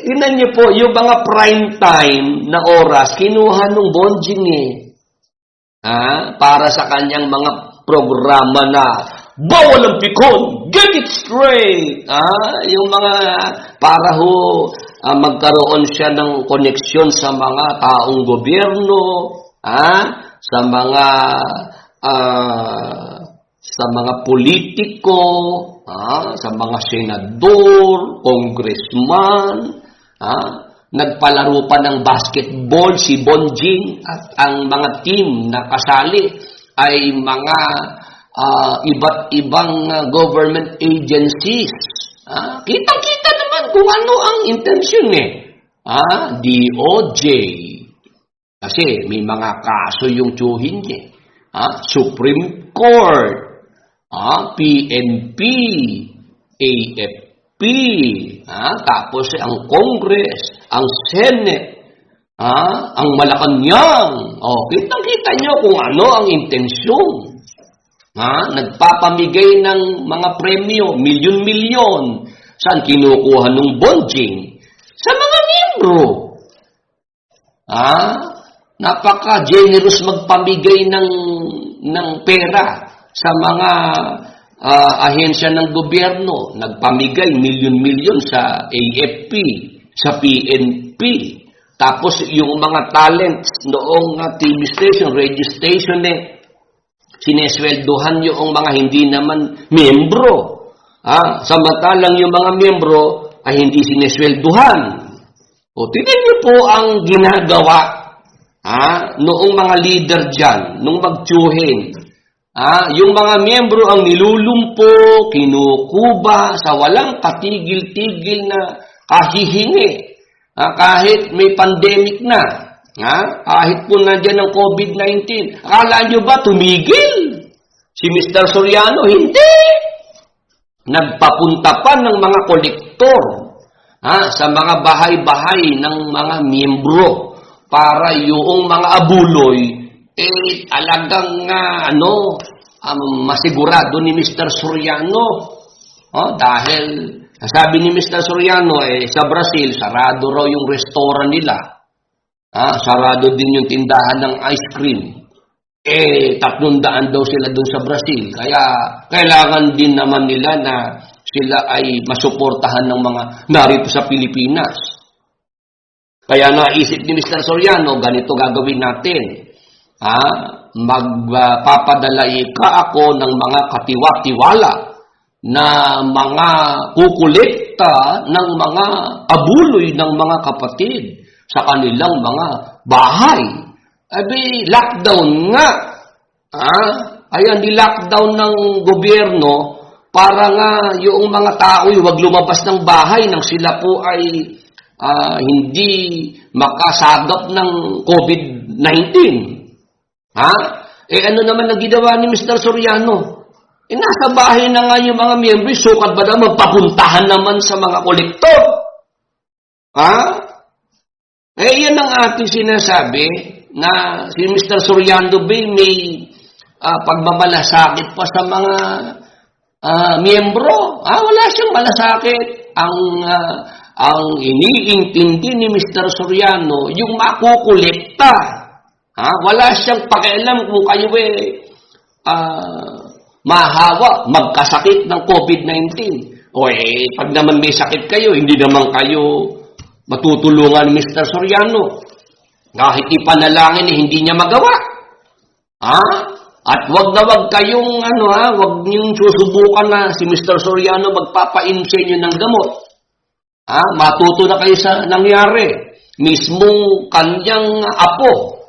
Tingnan niyo po, yung mga prime time na oras, kinuha nung Bonjing para sa kanyang mga programa na bawal ang pikon, get it straight. Yung mga para magkaroon siya ng koneksyon sa mga taong gobyerno, sa mga politiko, sa mga senador, congressman, nagpalaro pa ng basketball si Bonjing at ang mga team na kasali ay mga iba't ibang government agencies. Kitang-kita naman kung ano ang intensyon DOJ. Kasi may mga kaso yung tiyuhin niya. Supreme Court, PNP, AFP, tapos ang Congress, ang Senate, ang Malacanang. Kitang-kita nyo kung ano ang intensyon. Nagpapamigay ng mga premyo, milyon-milyon. Saan kinukuha ng Bonjing? Sa mga miyembro. Napaka-generous magpamigay ng pera sa mga ahensya ng gobyerno. Nagpamigay milyon-milyon sa AFP, sa PNP. Tapos yung mga talents noong TV station, radio station sinesweldohan yung mga hindi naman miyembro. Samantalang yung mga miyembro ay hindi sinesweldohan. Tingnan niyo po ang ginagawa noong mga leader dyan, nung magtiyuhin. Yung mga miyembro ang nilulumpo, kinukuba sa walang katigil-tigil na kahihingi. Kahit may pandemic na. Kahit po nandiyan ang COVID-19. Akala nyo ba tumigil? Si Mr. Soriano, hindi. Nagpapunta pa ng mga kolektor sa mga bahay-bahay ng mga miyembro para yung mga abuloy talagang masigurado ni Mr. Soriano. Dahil sabi ni Mr. Soriano, sa Brazil, sarado raw yung restaurant nila. Sarado din yung tindahan ng ice cream. 300 daw sila dun sa Brazil. Kaya kailangan din naman nila na sila ay masuportahan ng mga narito sa Pilipinas. Kaya naisip ni Mr. Soriano, ganito gagawin natin. Magpapadala ako ng mga katiwa-tiwala na mga kukolekta ng mga abuloy ng mga kapatid sa kanilang mga bahay. Lockdown nga. Ayan, di-lockdown ng gobyerno para nga yung mga tao huwag lumabas ng bahay nang sila po ay hindi makasagap ng COVID-19. Ano naman ang ginawa ni Mr. Soriano? Nasa bahay na nga yung mga miyembro, sukat ba na magpapuntahan naman sa mga kolektor? Yan ang ating sinasabi na si Mr. Soriano may pagmamalasakit pa sa mga miyembro. Wala siyang malasakit. Ang iniintindi ni Mr. Soriano, yung makukolekta. Wala siyang pakialam kung kayo mahawa, magkasakit ng COVID-19. Pag naman may sakit kayo, hindi naman kayo matutulungan ni Mr. Soriano. Kahit ipanalangin hindi niya magawa. At wag na wag kayong wag niyong susubukan na si Mr. Soriano magpapainom sa inyo ng gamot. Matuto na kayo sa nangyari. Mismong kanyang apo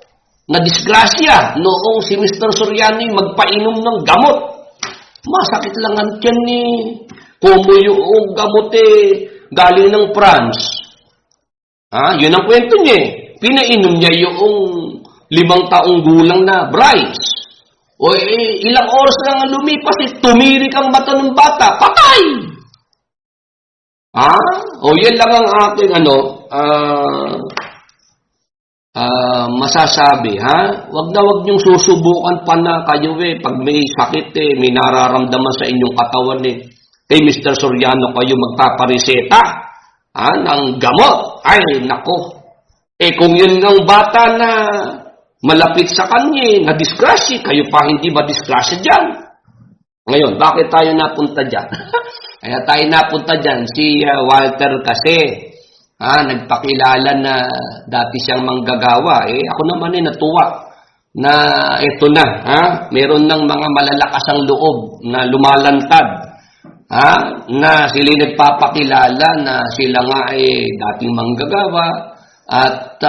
na disgrasya noong si Mr. Soriano magpainom ng gamot. Masakit lang ang tiyan ni Kumo yung gamot galing ng France. Yun ang kwento niya. Pinainom niya yung 5 taong gulang na Bryce. Ilang oras lang ang lumipas, tumirik ang mata ng bata, patay! Yan lang ang ating masasabi, Wag na wag niyong susubukan pa na kayo pag may sakit may nararamdaman sa inyong katawan kay Mr. Soriano kayo magpapareseta ng gamot. Ay, nako. Kung yun ng bata na malapit sa kanya, na-disgrasya, kayo pa hindi ma-disgrasya dyan. Ngayon, bakit tayo napunta dyan? Kaya tayo napunta dyan, si Walter kasi, nagpakilala na dati siyang manggagawa. Ako naman natuwa na ito na, meron ng mga malalakas ang loob na lumalantad. Na sila nagpapakilala na sila nga dating manggagawa. At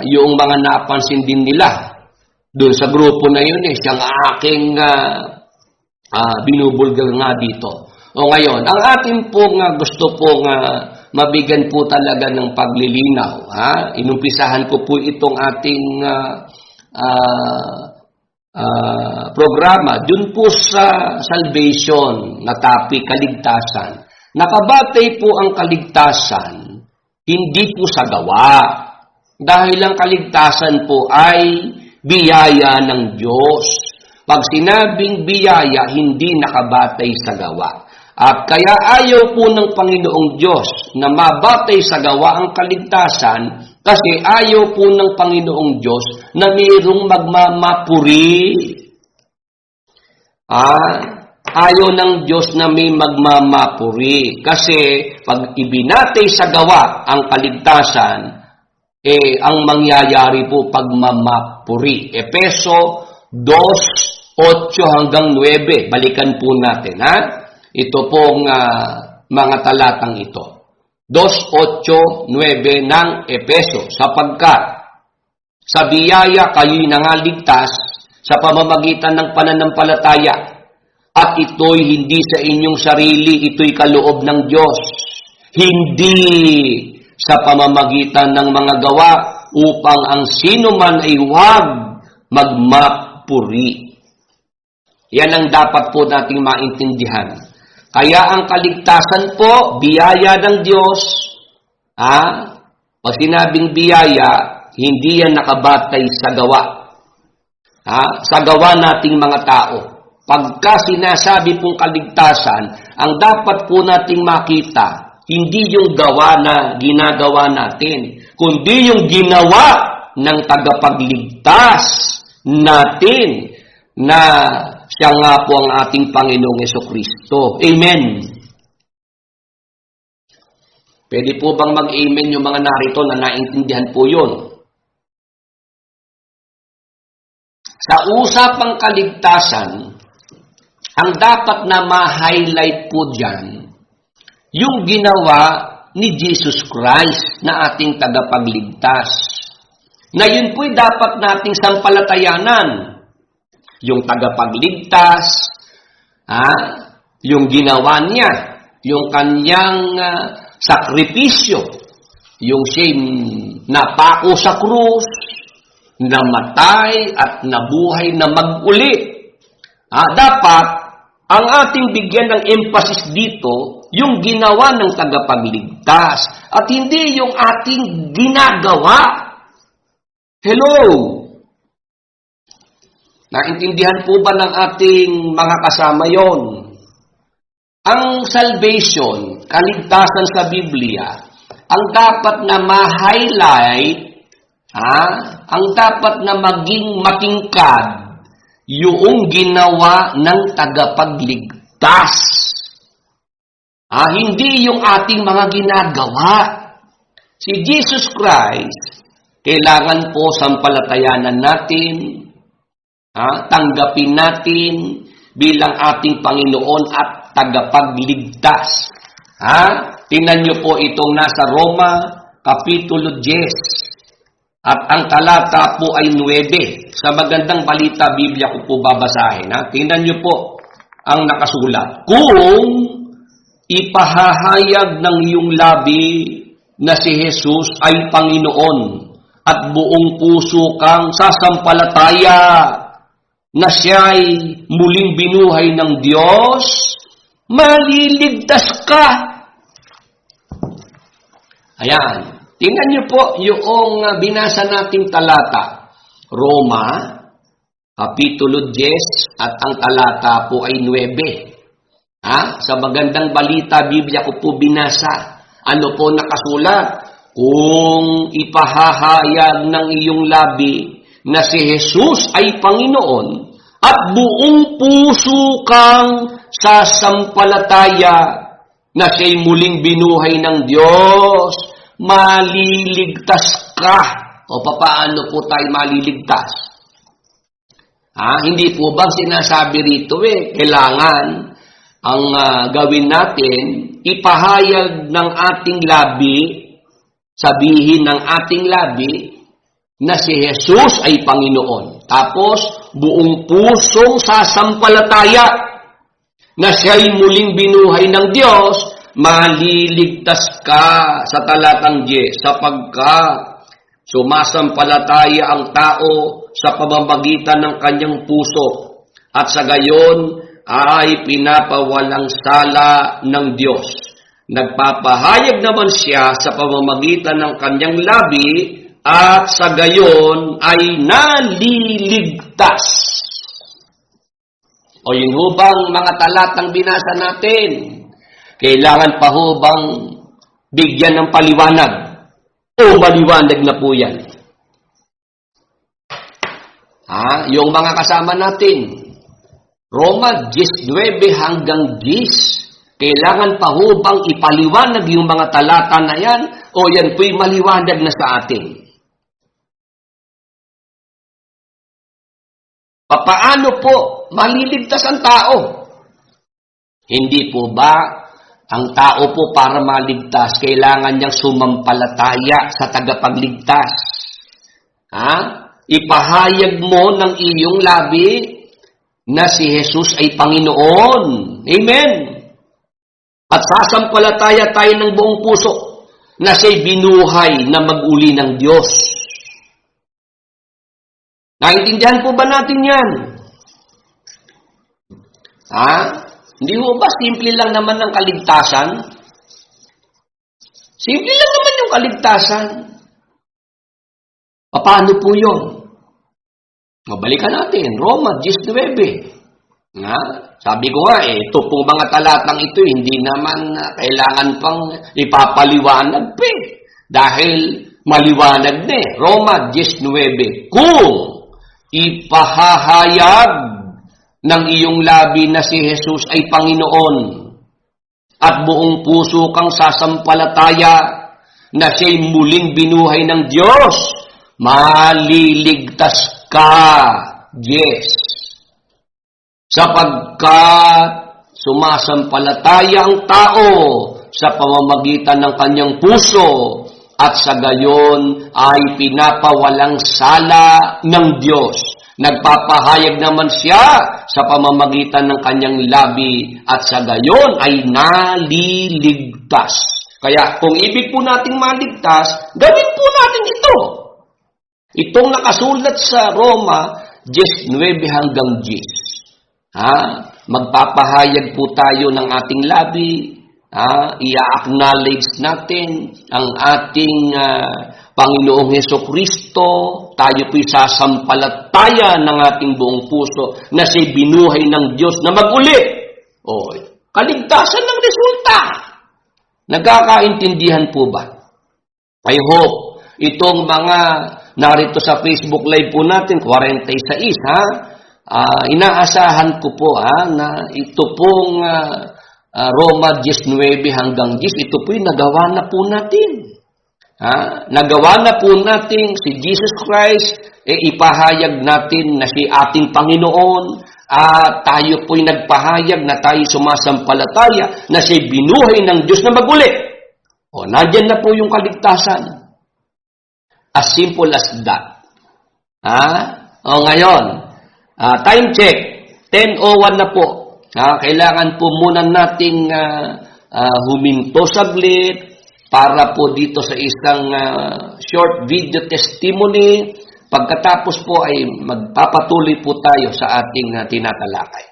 yung mga napansin din nila doon sa grupo na yun siyang aking binubulgar nga dito. Ngayon, ang atin pong gusto pong mabigyan po talaga ng paglilinaw. Inumpisahan ko po itong ating programa dun po sa salvation na topic, kaligtasan. Nakabatay po ang kaligtasan hindi po sa gawa. Dahil ang kaligtasan po ay biyaya ng Diyos. Pag sinabing biyaya, hindi nakabatay sa gawa. At kaya ayaw po ng Panginoong Diyos na mabatay sa gawa ang kaligtasan kasi ayaw po ng Panginoong Diyos na mayroong magmamapuri. Ayaw ng Diyos na may magmamapuri. Kasi pag ibinatay sa gawa ang kaligtasan, ang mangyayari po pagmamapuri. Efeso 2:8 hanggang 9. Balikan po natin, Ito pong mga talatang ito. 2:8-9 ng Efeso. Sapagkat sa biyaya kayo'y nangaligtas sa pamamagitan ng pananampalataya. At ito'y hindi sa inyong sarili, ito'y kaloob ng Diyos. Hindi sa pamamagitan ng mga gawa upang ang sino man ay huwag magmapuri. Yan ang dapat po nating maintindihan. Kaya ang kaligtasan po, biyaya ng Diyos. Pag sinabing biyaya, hindi yan nakabatay sa gawa. Sa gawa nating mga tao. Pagka sinasabi pong kaligtasan, ang dapat po nating makita, hindi yung gawa na ginagawa natin, kundi yung ginawa ng tagapagligtas natin na siya nga po ang ating Panginoong Jesucristo. Amen. Pwede po bang mag-amen yung mga narito na naintindihan po yun? Sa usapang kaligtasan, ang dapat na ma-highlight po dyan, yung ginawa ni Jesus Christ na ating tagapagligtas. Na yun po'y dapat nating sampalatayanan. Yung tagapagligtas, yung ginawa niya, yung kanyang sakripisyo, yung siya'y napako sa krus, namatay at nabuhay na mag-uli. Dapat, ang ating bigyan ng emphasis dito, yung ginawa ng tagapagligtas, at hindi yung ating ginagawa. Hello! Naintindihan po ba ng ating mga kasama yon? Ang salvation, kaligtasan sa Biblia, ang dapat na ma-highlight, ang dapat na maging matingkad, yung ginawa ng tagapagligtas. Hindi yung ating mga ginagawa. Si Jesus Christ, kailangan po sampalatayanan natin, tanggapin natin bilang ating Panginoon at tagapagligtas. Tingnan niyo po itong nasa Roma, Kapitulo 10. At ang talata po ay 9. Sa magandang balita, Biblia ko po babasahin. Tingnan niyo po ang nakasulat. Kung ipahahayag ng iyong labi na si Jesus ay Panginoon at buong puso kang sasampalataya na siya'y muling binuhay ng Diyos, maliligtas ka. Ayan. Tingnan niyo po yung binasa nating talata. Roma, Kapitulo 10, at ang talata po ay 9. Sa magandang balita, Biblia ko po binasa. Ano po nakasulat? Kung ipahahayag ng iyong labi na si Jesus ay Panginoon at buong puso kang sasampalataya na siya'y muling binuhay ng Diyos, maliligtas ka. O papaano po tayo maliligtas? Hindi po bang sinasabi rito kailangan ang gawin natin, ipahayag ng ating labi, sabihin ng ating labi na si Jesus ay Panginoon. Tapos, buong pusong sasampalataya na siya'y muling binuhay ng Diyos, maliligtas ka sa talatang 10, sapagkat sumasampalataya ang tao sa pamamagitan ng kanyang puso at sa gayon ay pinapawalang sala ng Diyos. Nagpapahayag naman siya sa pamamagitan ng kanyang labi at sa gayon ay naliligtas. O yun hubang mga talatang binasa natin, kailangan pa hubang bigyan ng paliwanag o maliwanag na po yan. Yung mga kasama natin, Roma 10:9 hanggang 10, kailangan pa hubang ipaliwanag yung mga talata na yan o yan po'y maliwanag na sa atin. Papaano po maliligtas ang tao? Hindi po ba ang tao po para maligtas, kailangan niyang sumampalataya sa tagapagligtas? Ipahayag mo ng iyong labi na si Jesus ay Panginoon. Amen. At sasampalataya tayo ng buong puso na siya'y binuhay na mag-uli ng Diyos. Naintindihan po ba natin yan? Ha? Hindi ho ba simple lang naman ang kaligtasan? Simple lang naman yung kaligtasan. Paano po yun? Mabalikan natin, Roma 19. Nga, sabi ko nga, ito pong mga talatang ito, hindi naman kailangan pang ipapaliwanag pa dahil maliwanag na Roma 19. Kung ipahahayag ng iyong labi na si Jesus ay Panginoon at buong puso kang sasampalataya na siya'y muling binuhay ng Diyos, maliligtas ka. Yes. Sapagkat sumasampalataya ang tao sa pamamagitan ng kanyang puso at sa gayon ay pinapawalang sala ng Diyos. Nagpapahayag naman siya sa pamamagitan ng kanyang labi at sa gayon ay naliligtas. Kaya kung ibig po nating maligtas, gawin po natin ito. Itong nakasulat sa Roma 19 hanggang 10. Magpapahayag po tayo ng ating labi. I-acknowledge natin ang ating Panginoong Hesukristo. Tayo po'y sasampalataya ng ating buong puso na siya'y binuhay ng Diyos na mag-uli. Kaligtasan ng resulta. Nagkakaintindihan po ba? I hope itong mga narito sa Facebook Live po natin, 46, inaasahan ko po na ito pong Roma 19 hanggang 10, ito po'y nagawa na po natin. Nagawa na po natin si Jesus Christ, ipahayag natin na si ating Panginoon, at tayo po'y nagpahayag na tayo sumasampalataya na siya binuhay ng Diyos na mag-uli. Nandyan na po yung kaligtasan. As simple as that. Ngayon, time check, 10:01 na po. Kailangan po muna nating huminto saglit para po dito sa isang short video testimony. Pagkatapos po ay magpapatuloy po tayo sa ating tinatalakay.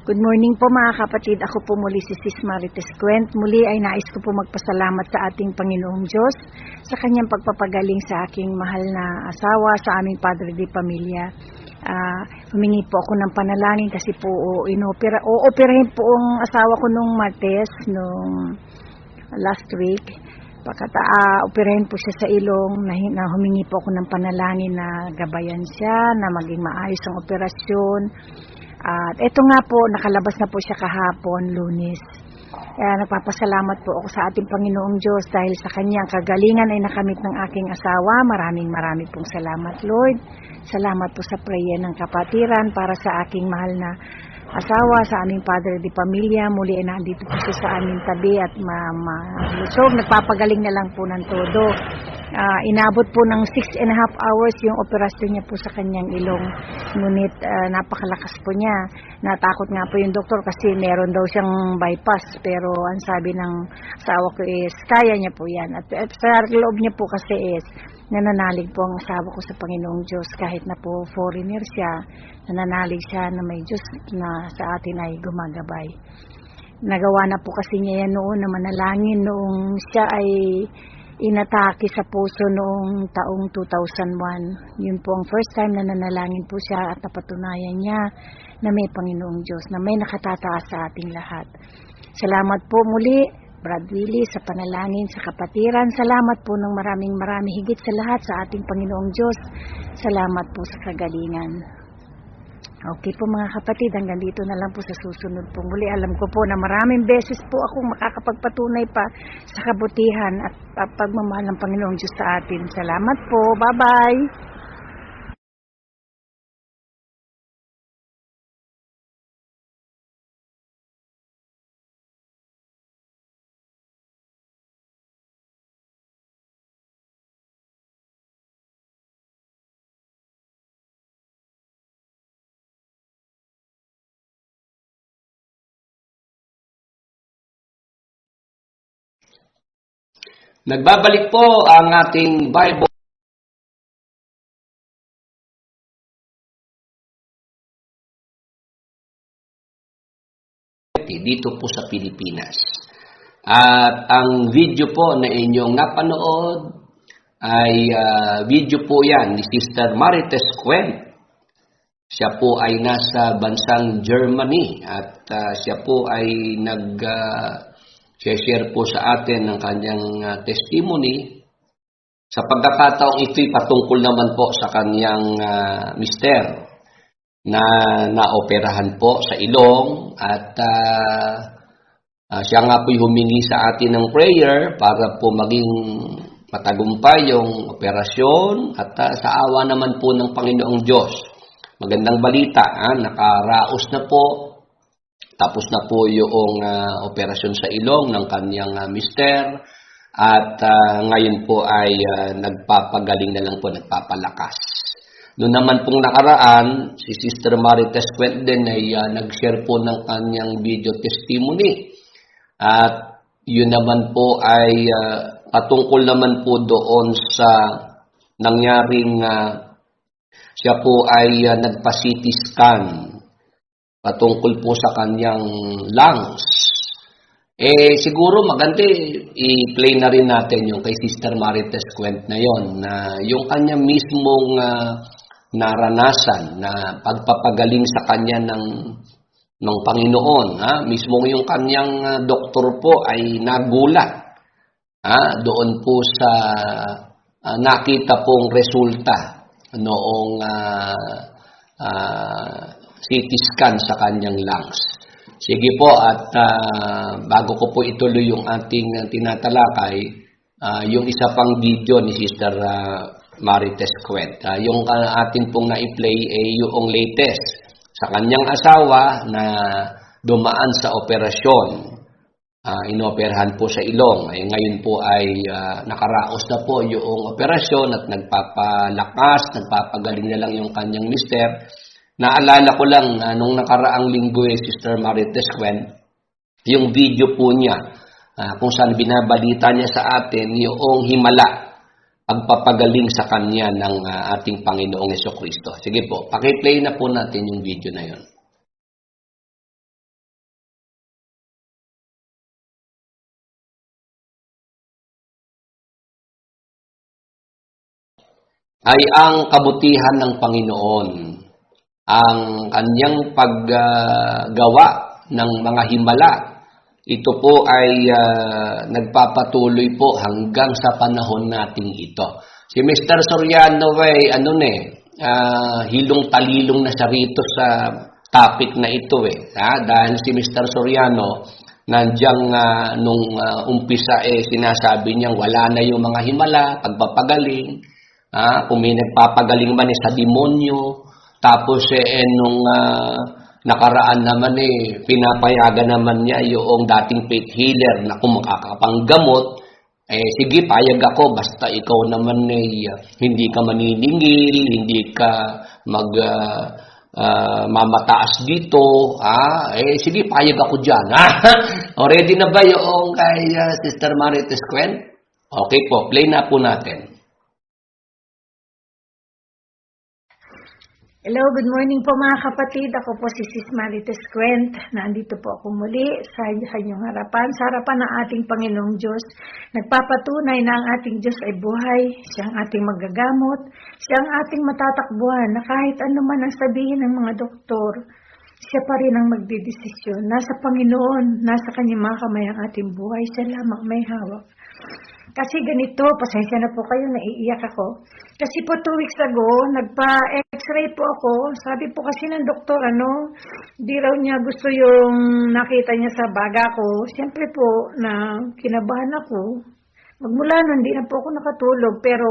Good morning po mga kapatid. Ako po muli si Sis Marites Kwent. Muli ay nais ko po magpasalamat sa ating Panginoong Diyos sa kanyang pagpapagaling sa aking mahal na asawa, sa aming Padre de Pamilya. Humingi po ako ng panalangin kasi po operahin po ang asawa ko nung Martes, nung last week. Operahin po siya sa ilong, na humingi po ako ng panalangin na gabayan siya, na maging maayos ang operasyon. At ito nga po, nakalabas na po siya kahapon, Lunes. Nagpapasalamat po ako sa ating Panginoong Diyos dahil sa kanyang kagalingan ay nakamit ng aking asawa. Maraming pong salamat, Lord. Salamat po sa prayer ng kapatiran para sa aking mahal na asawa, sa aming Padre de Pamilya. Muli ay nandito po siya sa aming tabi at malusog. Nagpapagaling na lang po ng todo. Inabot po ng 6.5 hours yung operasyon niya po sa kanyang ilong. Ngunit napakalakas po niya. Natakot nga po yung doktor kasi meron daw siyang bypass. Pero ang sabi ng asawa ko is, kaya niya po yan. At sa loob niya po kasi is, nananalig po ang asawa ko sa Panginoong Diyos. Kahit na po foreigner siya, nananalig siya na may Diyos na sa atin ay gumagabay. Nagawa na po kasi niya yan noon na manalangin noong siya ay inatake sa puso noong taong 2001. Yun po ang first time na nanalangin po siya at napatunayan niya na may Panginoong Diyos, na may nakatataas sa ating lahat. Salamat po muli, Brad Willie, sa panalangin, sa kapatiran. Salamat po ng marami higit sa lahat sa ating Panginoong Diyos. Salamat po sa kagalingan. Okay po mga kapatid, hanggang dito na lang po sa susunod po. Muli, alam ko po na maraming beses po akong makakapagpatunay pa sa kabutihan at pagmamahal ng Panginoong Diyos sa atin. Salamat po. Bye-bye! Nagbabalik po ang ating Bible dito po sa Pilipinas. At ang video po na inyong napanood ay video po yan ni Sister Marites Kwent. Siya po ay nasa bansang Germany at siya po ay share po sa atin ng kanyang testimony. Sa pagkakataong ito'y patungkol naman po sa kanyang mister na naoperahan po sa ilong at siya nga po'y humingi sa atin ng prayer para po maging matagumpay yung operasyon at sa awa naman po ng Panginoong Diyos. Magandang balita, nakaraos na po. Tapos na po yung operasyon sa ilong ng kanyang mister at ngayon po ay nagpapagaling na lang po, nagpapalakas. Noon naman pong nakaraan, si Sister Marites Kwent din ay nag-share po ng kanyang video testimony. At yun naman po ay patungkol naman po doon sa nangyaring siya po ay nagpa-CT scan patungkol po sa kanyang lungs. Siguro maganda i-play na rin natin yung kay Sister Marites Kwent na yon, na yung kanya mismong naranasan na pagpapagaling sa kanya ng Panginoon. Mismo yung kanyang doktor po ay nagulat doon po sa nakita pong resulta noong CT scan sa kanyang lungs. Sige po, at bago ko po ituloy yung ating tinatalakay, yung isa pang video ni Sister Marites Kwent. Yung atin pong na-play ay yung latest sa kanyang asawa na dumaan sa operasyon. Inoperahan po sa ilong. Ngayon po ay nakaraos na po yung operasyon at nagpapalakas, nagpapagaling na lang yung kanyang mister. Naalala ko lang nung nakaraang linggo Sister Marites Kwent, yung video po niya kung saan binabalita niya sa atin yung himala, pagpapagaling sa kanya ng ating Panginoong Jesucristo. Sige po, paki-play na po natin yung video na yun. Ay ang kabutihan ng Panginoon, ang kanyang paggawa ng mga himala. Ito po ay nagpapatuloy po hanggang sa panahon nating ito. Si Mr. Soriano ay hilong-talilong na siya rito sa topic na ito dahil si Mr. Soriano nandiyan nung umpisa sinasabi niyang wala na yung mga himala, pagpapagaling. Kung may nagpapagaling man sa demonyo, tapos nung nakaraan naman pinapayagan naman niya yung dating faith healer na kung makakapanggamot, sige payag ako basta ikaw naman hindi ka maniningil, hindi ka mamataas dito, sige payag ako dyan. Already na ba yung kay Sister Marites Kwent? Okay po, play na po natin. Hello, good morning po mga kapatid. Ako po si Sis Marites Kwent. Nandito po ako muli sa inyong harapan, sa harapan ng ating Panginoong Diyos. Nagpapatunay na ang ating Diyos ay buhay, siya ang ating magagamot, siya ang ating matatakbuhan na kahit ano man ang sabihin ng mga doktor, siya pa rin ang magdidesisyon. Nasa Panginoon, nasa kanyang mga kamay ang ating buhay, siya lamang may hawak. Kasi ganito, pasensya na po kayo, naiiyak ako. Kasi po 2 weeks ago, nagpa-x-ray po ako. Sabi po kasi ng doktor, di raw niya gusto yung nakita niya sa baga ko. Siyempre po, na kinabahan ako. Magmula nun, di na po ako nakatulog. Pero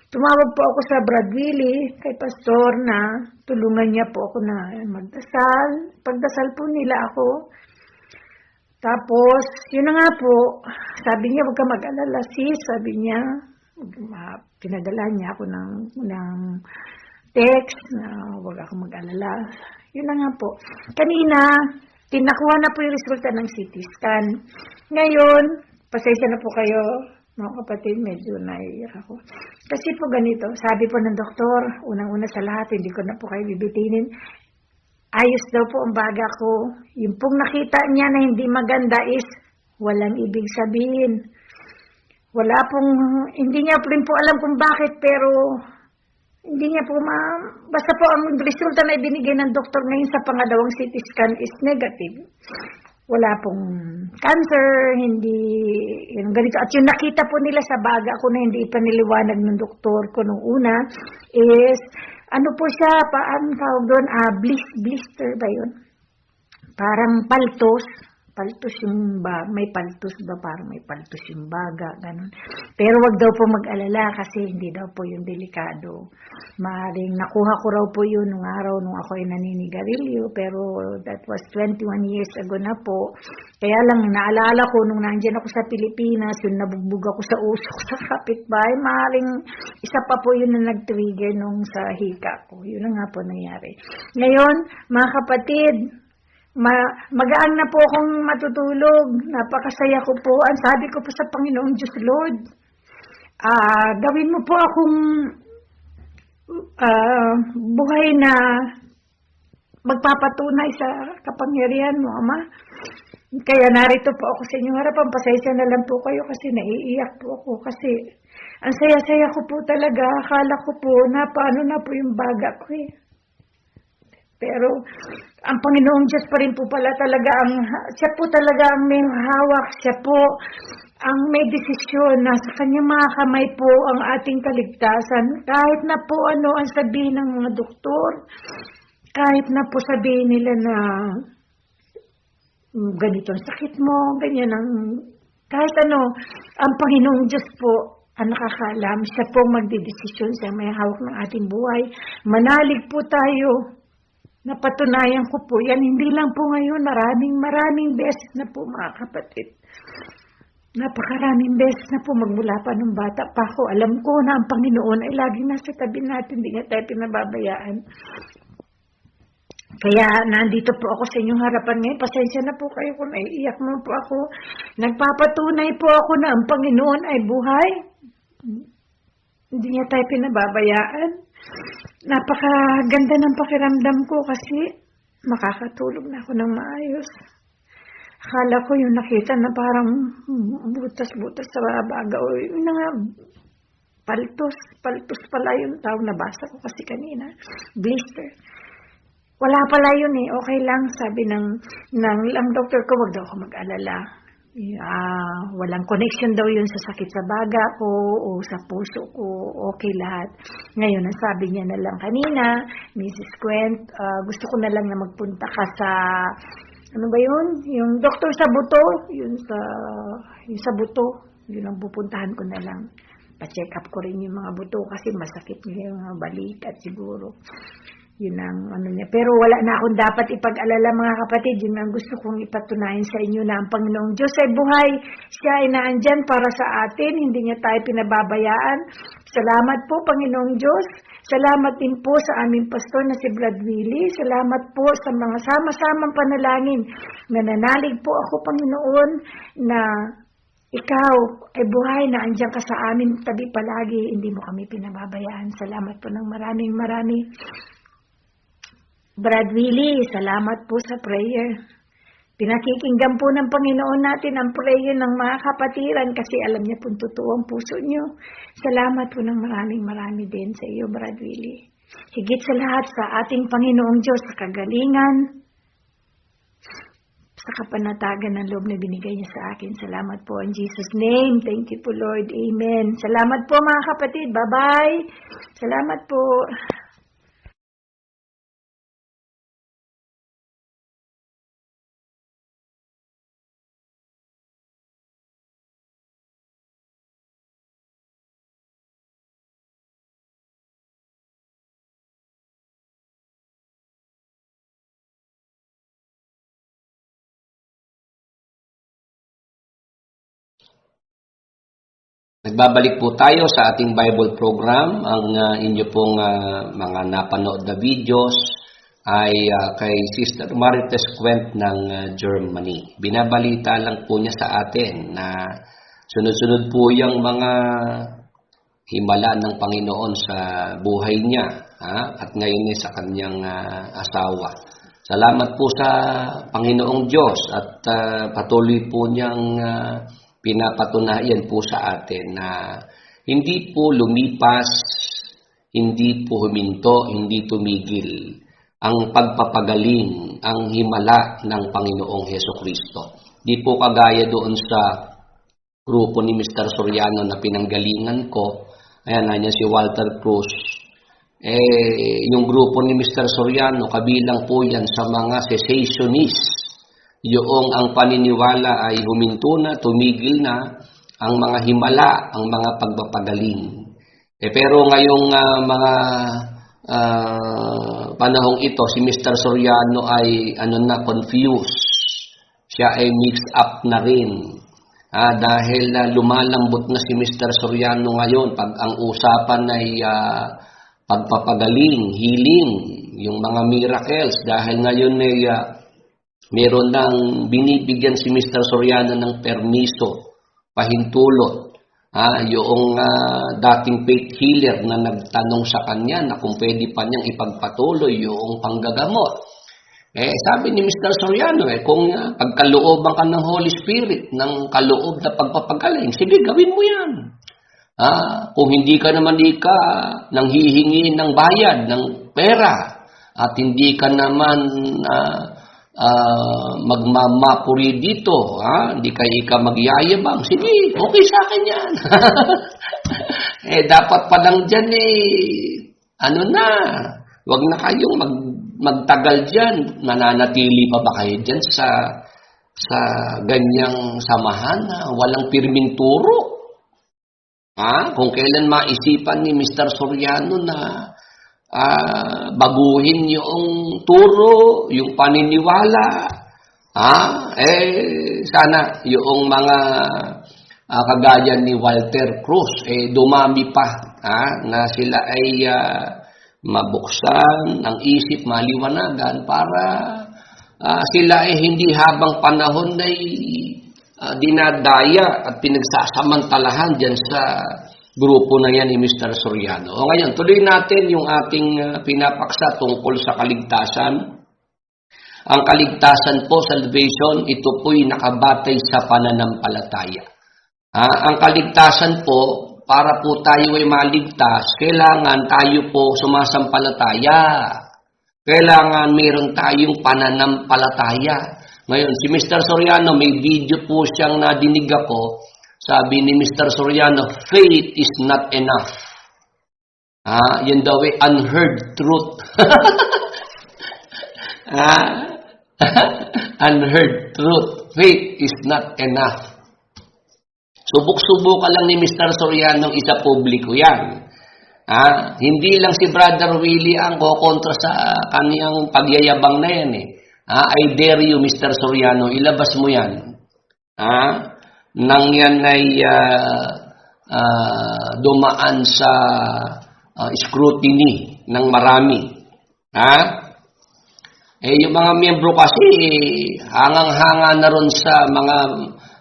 tumawag po ako sa Brad Willie, kay Pastor, na tulungan niya po ako na magdasal. Pagdasal po nila ako. Tapos, yun na nga po, sabi niya, huwag ka mag-alala sis, sabi niya, pinadala niya ako ng text na huwag ako mag-alala. Yun na nga po. Kanina, tinakuha na po yung resulta ng CT scan. Ngayon, pasensya na po kayo, mga kapatid, medyo naiiyak ako. Kasi po ganito, sabi po ng doktor, unang-una sa lahat, hindi ko na po kayo bibitinin. ayos daw po ang baga ko. Yung pong nakita niya na hindi maganda is walang ibig sabihin. Hindi niya rin po alam kung bakit, pero hindi niya po basta po ang resulta na ibinigay ng doktor ngayon sa pangalawang CT scan is negative. Wala pong cancer, hindi, yung ganito. At yung nakita po nila sa baga ko na hindi pa niliwanag ng doktor ko nung una is, ano po siya, paano tawag doon, blister ba yun? Parang paltos may paltos ba, parang may paltos yung baga, ganun. Pero wag daw po mag-alala kasi hindi daw po yung delikado. Maaaring nakuha ko raw po yun nung araw nung ako ay naninigarilyo, pero that was 21 years ago na po. Kaya lang, naalala ko nung nandiyan ako sa Pilipinas, yung nabugbog ako sa usok sa kapitbahay, maaaring isa pa po yun na nag-trigger nung sa hika ko. Yun na nga po nangyari. Ngayon, mga kapatid, magaan na po akong matutulog. Napakasaya ko po. Ang sabi ko po sa Panginoong Diyos, Lord, gawin mo po akong buhay na magpapatunay sa kapangyarihan mo, Ama. Kaya narito po ako sa inyong harapan. Pasensya na lang po kayo kasi naiiyak po ako. Kasi ang saya-saya ko po talaga. Akala ko po na paano na po yung baga ko eh. Pero ang Panginoong Diyos pa rin po pala talaga siya po talaga ang may hawak, siya po ang may desisyon, nasa kanyang mga kamay po ang ating kaligtasan. Kahit na po ano ang sabihin ng mga doktor, kahit na po sabihin nila na ganito ang sakit mo, ganyan kahit ano, ang Panginoong Diyos po ang nakakaalam, siya po magdidesisyon, siya may hawak ng ating buhay. Manalig po tayo. Napatunayan ko po yan, hindi lang po ngayon, maraming beses na po mga kapatid. Napakaraming beses na po magmula pa nung bata pa ako. Alam ko na ang Panginoon ay laging nasa tabi natin, hindi niya tayo pinababayaan. Kaya nandito po ako sa inyong harapan ngayon. Pasensya na po kayo kung naiiyak mo po ako. Nagpapatunay po ako na ang Panginoon ay buhay. Hindi niya tayo pinababayaan. Napakaganda ng pakiramdam ko kasi makakatulog na ako ng maayos. Akala ko yung nakita na parang butas-butas sa baga o yung nga paltos pala yung tawag na basa ko kasi kanina. Blister. Wala pala yun eh. Okay lang, sabi ng doktor ko, wag daw ako mag-alala. Walang connection daw yun sa sakit sa baga ko o sa puso ko, okay lahat. Ngayon, ang sabi niya na lang kanina, Mrs. Quent, gusto ko na lang na magpunta ka sa, ano ba yun? Yung doktor sa buto, yung sa buto, yun ang pupuntahan ko na lang. Pa-check up ko rin yung mga buto kasi masakit niya yung mga balikat siguro. Yun ang ano niya. Pero wala na akong dapat ipag-alala mga kapatid. Yun ang gusto kong ipatunayan sa inyo na ang Panginoong Diyos ay buhay. Siya ay naandyan para sa atin. Hindi niya tayo pinababayaan. Salamat po Panginoong Diyos. Salamat din po sa aming pastor na si Brad Willie. Salamat po sa mga sama-samang panalangin. Nananalig po ako Panginoon na ikaw ay buhay na andyan ka sa amin tabi palagi. Hindi mo kami pinababayaan. Salamat po ng maraming. Brad Willie, salamat po sa prayer. Pinakikinggan po ng Panginoon natin ang prayer ng mga kapatiran kasi alam niya po totoo ang puso niyo. Salamat po ng marami din sa iyo, Brad Willie. Higit sa lahat sa ating Panginoong Diyos sa kagalingan, sa kapanatagan ng loob na binigay niya sa akin. Salamat po in Jesus' name. Thank you po, Lord. Amen. Salamat po mga kapatid. Bye-bye. Salamat po. Nagbabalik po tayo sa ating Bible program. Ang inyo pong mga napanood na videos ay kay Sister Marites Quent ng Germany. Binabalita lang po niya sa atin na sunod-sunod po yung mga himala ng Panginoon sa buhay niya at ngayon sa kanyang asawa. Salamat po sa Panginoong Diyos at patuloy po niyang pinapatunayan po sa atin na hindi po lumipas, hindi po huminto, hindi tumigil ang pagpapagaling, ang himala ng Panginoong Hesukristo. Di po kagaya doon sa grupo ni Mr. Soriano na pinanggalingan ko. Ayan, nandiyan si Walter Cruz. Yung grupo ni Mr. Soriano, kabilang po yan sa mga cessationist. Yung ang paniniwala ay huminto na, tumigil na, ang mga himala, ang mga pagpapagaling. Pero ngayong mga panahong ito, si Mr. Soriano ay confused. Siya ay mixed up na rin. Dahil lumalambot na si Mr. Soriano ngayon pag ang usapan ay pagpapagaling, healing, yung mga miracles. Dahil ngayon ay meron nang binibigyan si Mr. Soriano ng permiso, pahintulot. Yung dating faith healer na nagtanong sa kanya na kung pwede pa niyang ipagpatuloy yung panggagamot. Sabi ni Mr. Soriano, kung pagkalooban ka ng Holy Spirit, ng kaloob na pagpapagaling, sige, gawin mo yan. Kung hindi ka naman nang hihingi ng bayad, ng pera, at hindi ka naman magmamapuri dito, hindi ka magyayabang, sige, okay sa akin yan. Dapat pa lang dyan wag na kayong magtagal dyan, nananatili pa ba kayo dyan sa ganyang samahan na walang pirming turo? Kung kailan maisipan ni Mr. Soriano na baguhin yung turo, yung paniniwala, sana yung mga kagaya ni Walter Cruz, dumami pa, na sila ay mabuksan ang isip, maliwanagan para sila ay hindi habang panahon ay dinadaya at pinagsasamantalahan dyan sa grupo na yan ni Mr. Soriano. Ngayon, tuloy natin yung ating pinapaksa tungkol sa kaligtasan. Ang kaligtasan po, salvation, ito po'y nakabatay sa pananampalataya. Ang kaligtasan po, para po tayo ay maligtas, kailangan tayo po sumasampalataya. Kailangan meron tayong pananampalataya. Ngayon, si Mr. Soriano, may video po siyang nadinig ako. Sabi ni Mr. Soriano, faith is not enough. Yun daw unheard truth. Unheard truth. Faith is not enough. Subok-subukan lang ni Mr. Soriano, isa publiko yan. Hindi lang si Brother Willie ang kokontra sa kaniyang pagyayabang na yan. I dare you, Mr. Soriano, ilabas mo yan. Nang yan ay dumaan sa scrutiny ng marami. Yung mga miyembro kasi, hangang-hanga na ron sa mga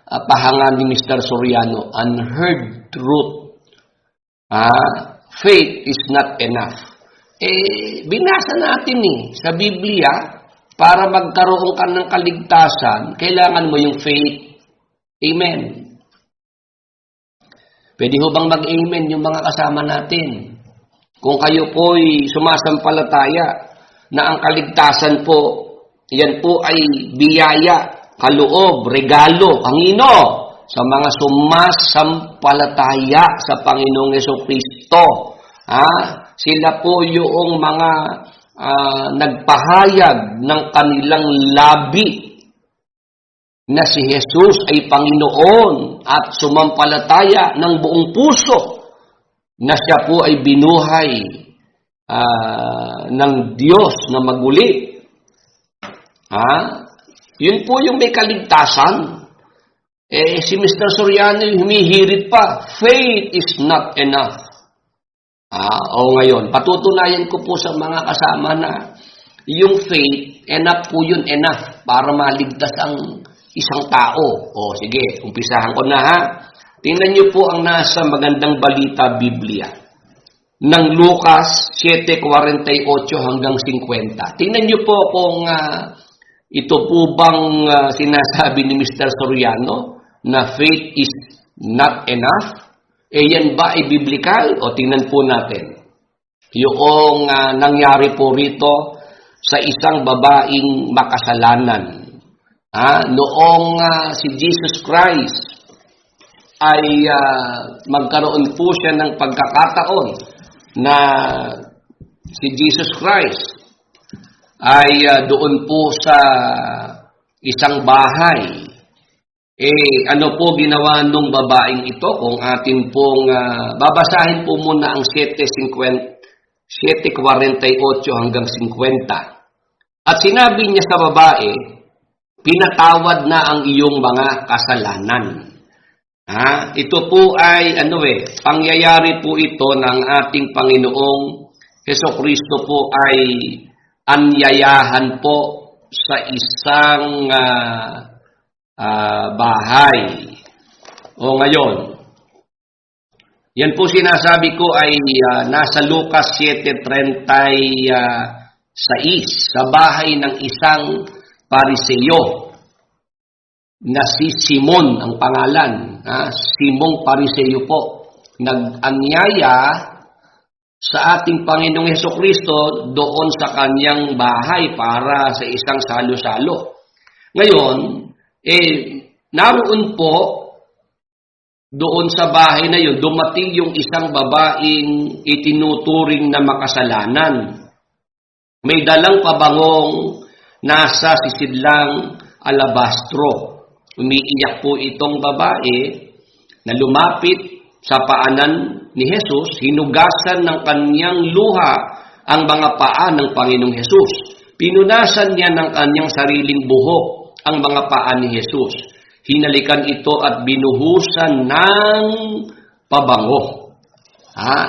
pahangan ni Mr. Soriano, unheard truth. Faith is not enough. Binasa natin sa Biblia, para magkaroon ka ng kaligtasan, kailangan mo yung faith. Amen. Pwede ho bang mag-amen yung mga kasama natin? Kung kayo po'y sumasampalataya na ang kaligtasan po, yan po ay biyaya, kaloob, regalo, kanino? Sa mga sumasampalataya sa Panginoong Hesukristo. Sila po yung mga nagpahayag ng kanilang labi na si Jesus ay Panginoon at sumampalataya ng buong puso na siya po ay binuhay ng Diyos na maguli. Yun po yung may kaligtasan. Si Mr. Soriano humihirit pa, faith is not enough. Ngayon, patutunayan ko po sa mga kasama na yung faith, enough po yun, enough para maligtas ang isang tao. Sige, umpisahan ko na Tingnan niyo po ang nasa magandang balita Biblia. ng Lucas 7:48 hanggang 50. Tingnan niyo po kung ito po bang sinasabi ni Mr. Soriano na faith is not enough? Yan ba ay biblical? O tingnan po natin. Yung nangyari po rito sa isang babaeng makasalanan. Noong si Jesus Christ ay magkaroon po siya ng pagkakataon na si Jesus Christ ay doon po sa isang bahay. Ano po ginawa nung babaeng ito? Kung atin pong babasahin po muna ang 7:48 hanggang 50. At sinabi niya sa babae, pinatawad na ang iyong mga kasalanan. Ito po ay pangyayari po ito ng ating Panginoong Hesukristo po ay anyayahan po sa isang bahay. Ngayon, yan po sinasabi ko ay nasa Lucas 7:36 sa bahay ng isang Pariseo na si Simon ang pangalan. Simong Pariseo po. Nag-anyaya sa ating Panginoong Hesukristo doon sa kanyang bahay para sa isang salo-salo. Ngayon, naroon po doon sa bahay na yun, dumating yung isang babaeng itinuturing na makasalanan. May dalang pabangong nasa sisidlang alabastro. Umiiyak po itong babae na lumapit sa paanan ni Jesus, hinugasan ng kanyang luha ang mga paa ng Panginoong Jesus. Pinunasan niya ng kanyang sariling buhok ang mga paa ni Jesus. Hinalikan ito at binuhusan ng pabango.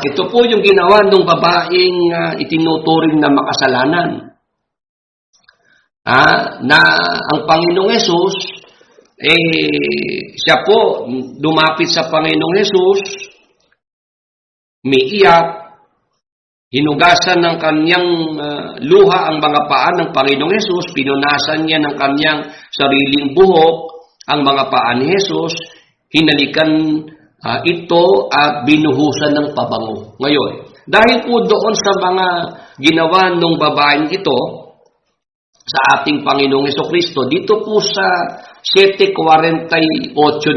Ito po yung ginawa ng babaeng itinuturing na makasalanan. Na ang Panginoong Jesus, siya po dumapit sa Panginoong Jesus, umiiyak, hinugasan ng kanyang luha ang mga paa ng Panginoong Jesus, pinunasan niya ng kanyang sariling buhok ang mga paa ni Jesus, hinalikan ito at binuhusan ng pabango. Ngayon, dahil po doon sa mga ginawa ng babaeng ito sa ating Panginoong Hesukristo, dito po sa 7:48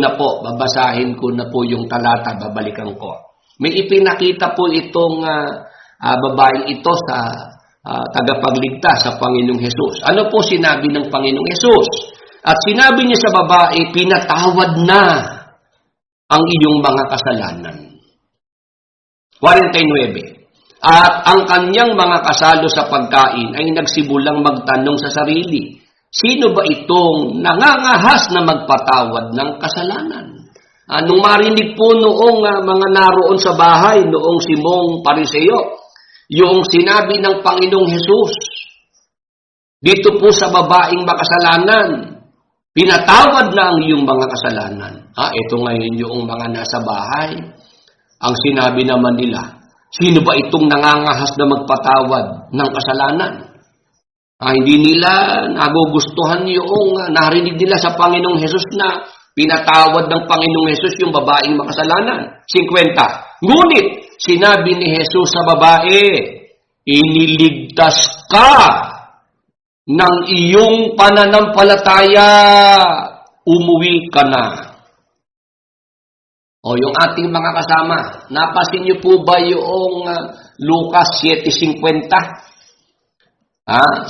na po, babasahin ko na po yung talata, babalikan ko. May ipinakita po itong babaeng ito sa tagapagligtas sa Panginoong Hesus. Ano po sinabi ng Panginoong Hesus? At sinabi niya sa babae, pinatawad na ang iyong mga kasalanan. 49. At ang kanyang mga kasalo sa pagkain ay nagsimulang magtanong sa sarili, sino ba itong nangangahas na magpatawad ng kasalanan? Nung marinig po noong mga naroon sa bahay, noong Simong Pariseo, yung sinabi ng Panginoong Hesus, dito po sa babaeng makasalanan, pinatawad na ang iyong mga kasalanan. Ito ngayon yung mga nasa bahay. Ang sinabi naman nila, sino ba itong nangangahas na magpatawad ng kasalanan? Hindi nila nagugustuhan yung narinig nila sa Panginoong Hesus na pinatawad ng Panginoong Hesus yung babaeng makasalanan. 50. Ngunit, sinabi ni Hesus sa babae, iniligtas ka ng iyong pananampalataya, umuwi ka na. Yung ating mga kasama, napasin niyo po ba yung Lucas 7:50?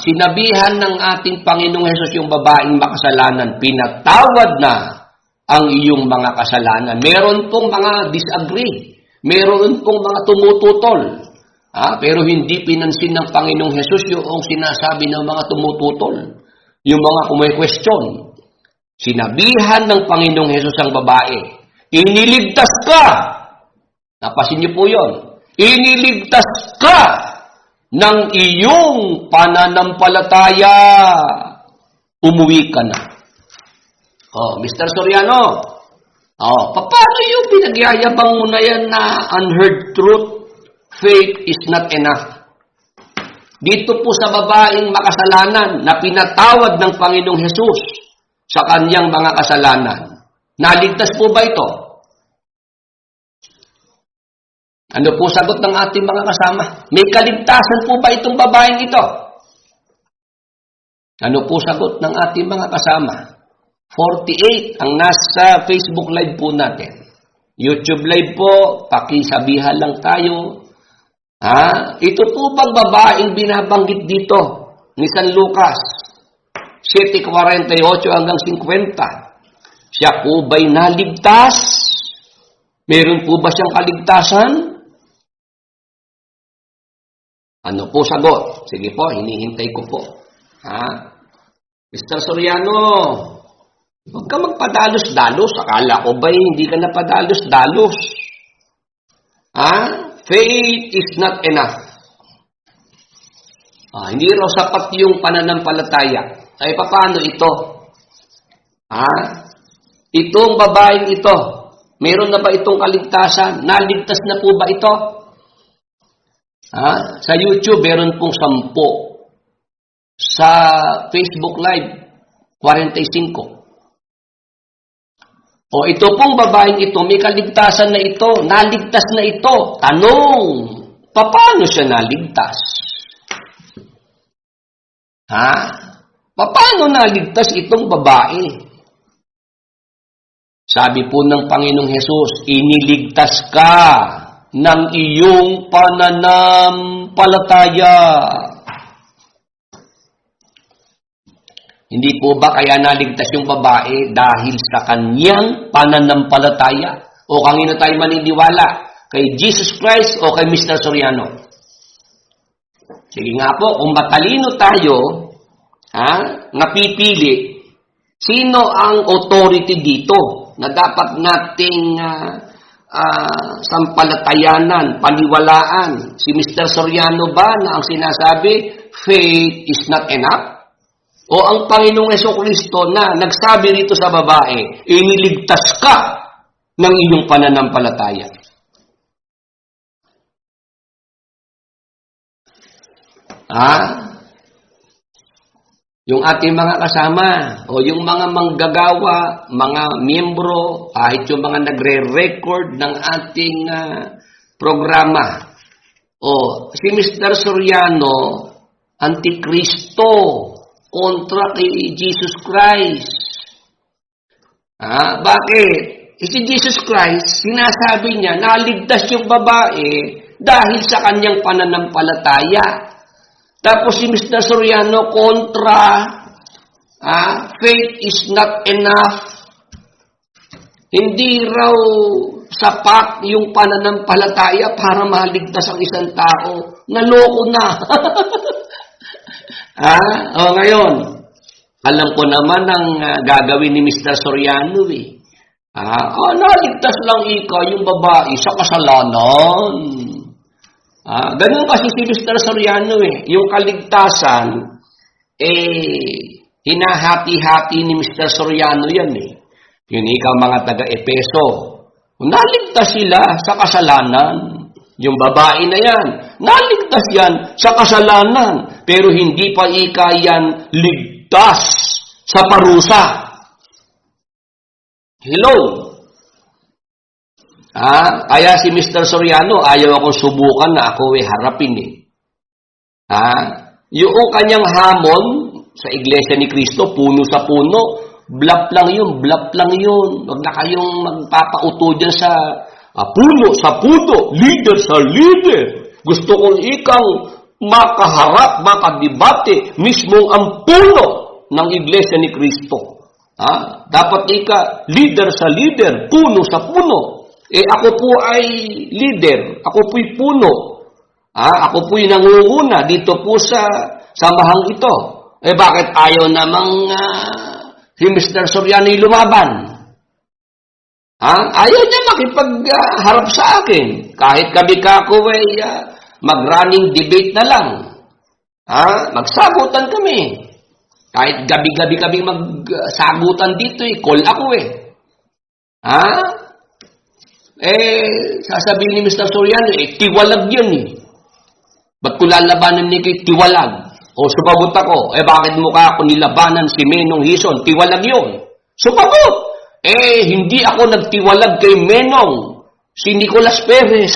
Sinabihan ng ating Panginoong Hesus yung babaeng makasalanan, pinatawad na ang iyong mga kasalanan. Meron pong mga disagree, meron pong mga tumututol. Pero hindi pinansin ng Panginoong Hesus yung sinasabi ng mga tumututol, yung mga kumay-question. Sinabihan ng Panginoong Hesus ang babae, iniligtas ka. Napasin niyo po yun. Iniligtas ka ng iyong pananampalataya. Umuwi ka na. Mr. Soriano, paano yung pinagyayabang mo na yan na unheard truth? faith is not enough. Dito po sa babaeng makasalanan na pinatawad ng Panginoong Hesus sa kanyang mga kasalanan. Naligtas po ba ito? Ano po sagot ng ating mga kasama? May kaligtasan po ba itong babaeng ito? Ano po sagot ng ating mga kasama? 48 ang nasa Facebook Live po natin. YouTube Live po, pakisabihan lang tayo. Ito po bang babaeng binabanggit dito ni San Lucas 7:48 hanggang 50? Siya po ba'y naligtas? Meron po ba siyang kaligtasan? Ano po sagot? Sige po, hinihintay ko po. Mr. Soriano, huwag ka magpadalos-dalos. Akala ko ba'y hindi ka napadalos-dalos? Faith is not enough. Hindi raw sapat yung pananampalataya. Ay, paano ito? Itong babaeng ito, meron na ba itong kaligtasan? Naligtas na po ba ito? Sa YouTube, meron pong 10. Sa Facebook Live, 45. Ito pong babaeng ito, may kaligtasan na ito, naligtas na ito. Tanong, paano siya naligtas? Paano naligtas itong babae? Sabi po ng Panginoong Hesus, iniligtas ka ng iyong pananampalataya. Hindi po ba kaya naligtas yung babae dahil sa kanyang pananampalataya? O kanino tayo maniniwala? Kay Jesus Christ o kay Mr. Soriano? Sige nga po, kung matalino tayo, napipili, sino ang authority dito na dapat nating sampalatayanan, paniwalaan? Si Mr. Soriano ba na ang sinasabi, faith is not enough? O ang Panginoong Jesucristo na nagsabi rito sa babae, iniligtas ka ng iyong pananampalataya. Yung ating mga kasama, o yung mga manggagawa, mga miyembro, kahit yung mga nagre-record ng ating programa. Si Mr. Soriano, Antikristo, kontra kay Jesus Christ. Bakit? Si Jesus Christ, sinasabi niya, naligtas yung babae dahil sa kanyang pananampalataya. Tapos si Mr. Soriano, kontra, faith is not enough. Hindi raw sapat yung pananampalataya para maligtas ang isang tao. Naloko na. Ngayon, alam ko naman ang gagawin ni Mr. Soriano naligtas lang yung babae sa kasalanan. Ganun kasi si Mr. Soriano yung kaligtasan, hinahati-hati ni Mr. Soriano yan Yun ikaw mga taga-Epeso. Naligtas sila sa kasalanan. Yung babae na yan, naligtas yan sa kasalanan, pero hindi pa yan ligtas sa parusa. Hello? Kaya si Mr. Soriano, ayaw akong subukan na ako harapin Yung kanyang hamon sa Iglesia ni Cristo, puno sa puno, bluff lang yun. Huwag na kayong magpapauto dyan sa puno sa puno, leader sa leader. Gusto kong ikang makaharap, makadibate, mismo ang puno ng Iglesia ni Cristo. Dapat leader sa leader, puno sa puno. Ako po ay leader, ako po'y puno. Ako po'y nangunguna dito po sa samahang ito. Bakit ayaw namang si Mr. Soriano lumaban? Ayaw niya makipagharap sa akin. Kahit kami kako mag-running debate na lang. Magsagutan kami. Kahit gabi-gabi kami magsagutan dito, call ako Sasabihin ni Mr. Soriano, tiwalag yan eh. Ba't ko lalabanan ni kay tiwalag? O sumagot ako, bakit mukha ako nilabanan si Menong Hison? Tiwalag yun. Sumagot! Hindi ako nagtiwalag kay Menong, si Nicolas Perez.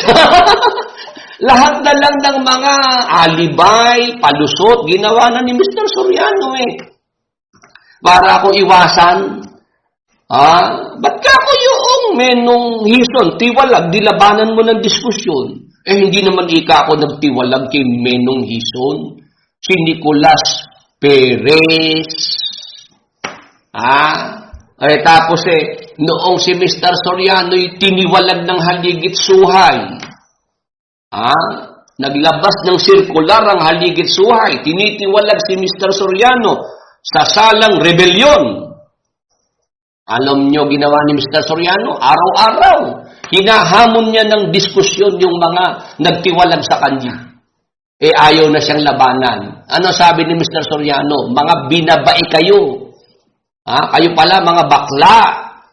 Lahat na lang ng mga alibay, palusot, ginawa na ni Mr. Soriano para ako iwasan. Ba't ka ako yung Menong Hison? Tiwalag, dilabanan mo ng diskusyon. Hindi naman ika ako nagtiwalag kay Menong Hison, si Nicolas Perez. Tapos noong si Mr. Soriano'y tiniwalag ng haligit suhay. Naglabas ng sirkular ang haligit suhay. Tinitiwalag si Mr. Soriano sa salang rebelyon. Alam nyo ginawa ni Mr. Soriano? Araw-araw. Hinahamon niya ng diskusyon yung mga nagtiwalag sa kanya. Ayaw na siyang labanan. Ano sabi ni Mr. Soriano? Mga binabae kayo. Kayo pala mga bakla.